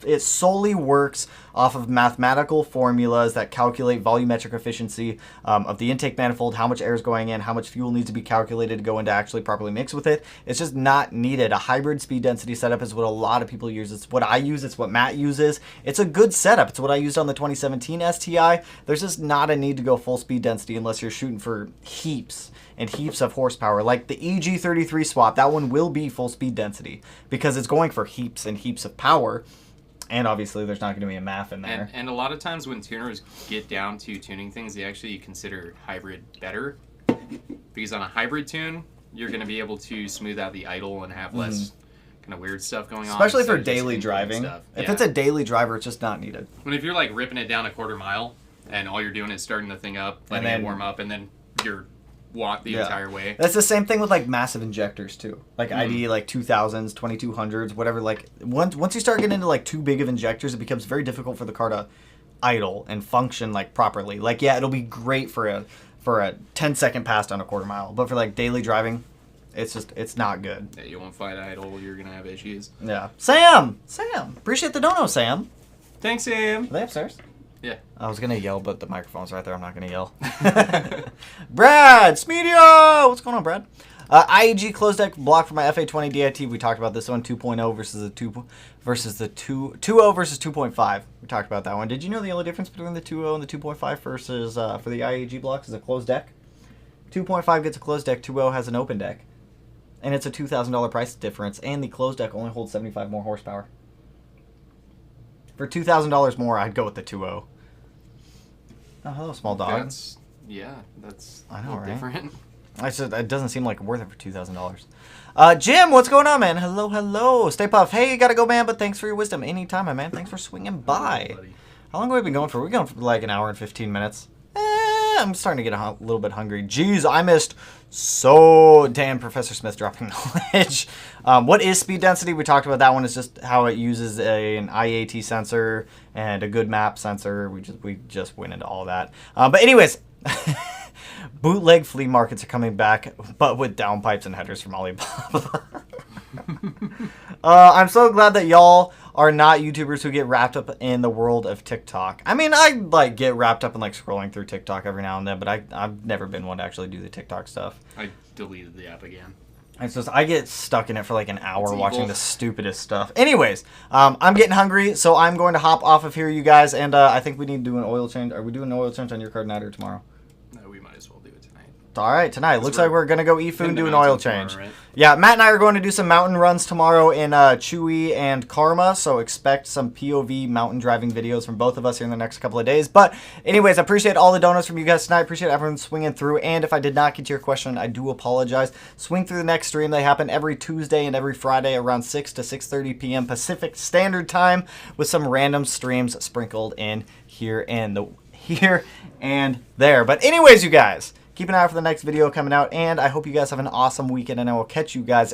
It solely works off of mathematical formulas that calculate volumetric efficiency of the intake manifold, how much air is going in, how much fuel needs to be calculated to go into actually properly mix with it. It's just not needed. A hybrid speed density setup is what a lot of people use. It's what I use. It's what Matt uses. It's a good setup. It's what I used on the 2017 STI. There's just not a need to go full speed density unless you're shooting for heaps and heaps of horsepower. Like the EG33 swap, that one will be full speed density because it's going for heaps and heaps of power. And obviously, there's not going to be a MAF in there. And a lot of times when tuners get down to tuning things, they actually consider hybrid better. Because on a hybrid tune, you're going to be able to smooth out the idle and have less kind of weird stuff going on. Especially for daily driving. If it's a daily driver, it's just not needed. When if you're like ripping it down a quarter mile, and all you're doing is starting the thing up, letting it warm up, and then you're walk the entire way. That's the same thing with like massive injectors too. Like ID like 2000s, 2200s, whatever. Like once you start getting into like too big of injectors, it becomes very difficult for the car to idle and function like properly. Like yeah, it'll be great for a 10-second pass down a quarter mile, but for like daily driving, it's not good. Yeah, you won't fight idle, you're gonna have issues. Yeah. Sam, appreciate the dono, Sam. Thanks, Sam. Are they upstairs? Yeah. I was going to yell, but the microphone's right there. I'm not going to yell. Brad, Smedio! What's going on, Brad? IEG closed deck block for my FA20 DIT. We talked about this one, 2.0 versus the 2.0 versus 2.5. We talked about that one. Did you know the only difference between the 2.0 and the 2.5 versus for the IEG blocks is a closed deck? 2.5 gets a closed deck, 2.0 has an open deck. And it's a $2,000 price difference, and the closed deck only holds 75 more horsepower. For $2,000 more, I'd go with the 2.0. Oh, hello, small dog. That's I know, right? different. It doesn't seem like worth it for $2,000. Jim, what's going on, man? Hello. Stay puff. Hey, you gotta go, man, but thanks for your wisdom. Anytime, my man. Thanks for swinging by. How long have we been going for? We're going for like an hour and 15 minutes. I'm starting to get a little bit hungry. Jeez, I missed so damn Professor Smith dropping knowledge. What is speed density? We talked about that one. It's just how it uses an IAT sensor and a good map sensor. We just went into all that. But anyways, bootleg flea markets are coming back, but with downpipes and headers from Alibaba. I'm so glad that y'all are not YouTubers who get wrapped up in the world of TikTok. I mean, I like get wrapped up in like scrolling through TikTok every now and then, but I've never been one to actually do the TikTok stuff. I deleted the app again. It's just I get stuck in it for like an hour watching the stupidest stuff. Anyways, I'm getting hungry, so I'm going to hop off of here, you guys, and I think we need to do an oil change. Are we doing an oil change on your car tonight or tomorrow? No, we might as well do it tonight. All right, tonight. Looks like we're going to go Ifu and do an oil change. Tomorrow, right? Yeah, Matt and I are going to do some mountain runs tomorrow in Chewy and Karma, so expect some POV mountain driving videos from both of us here in the next couple of days. But anyways, I appreciate all the donuts from you guys tonight. Appreciate everyone swinging through, and if I did not get to your question, I do apologize. Swing through the next stream. They happen every Tuesday and every Friday around 6 to 6:30 p.m. Pacific Standard Time with some random streams sprinkled in here and here and there. But anyways, you guys, keep an eye out for the next video coming out, and I hope you guys have an awesome weekend, and I will catch you guys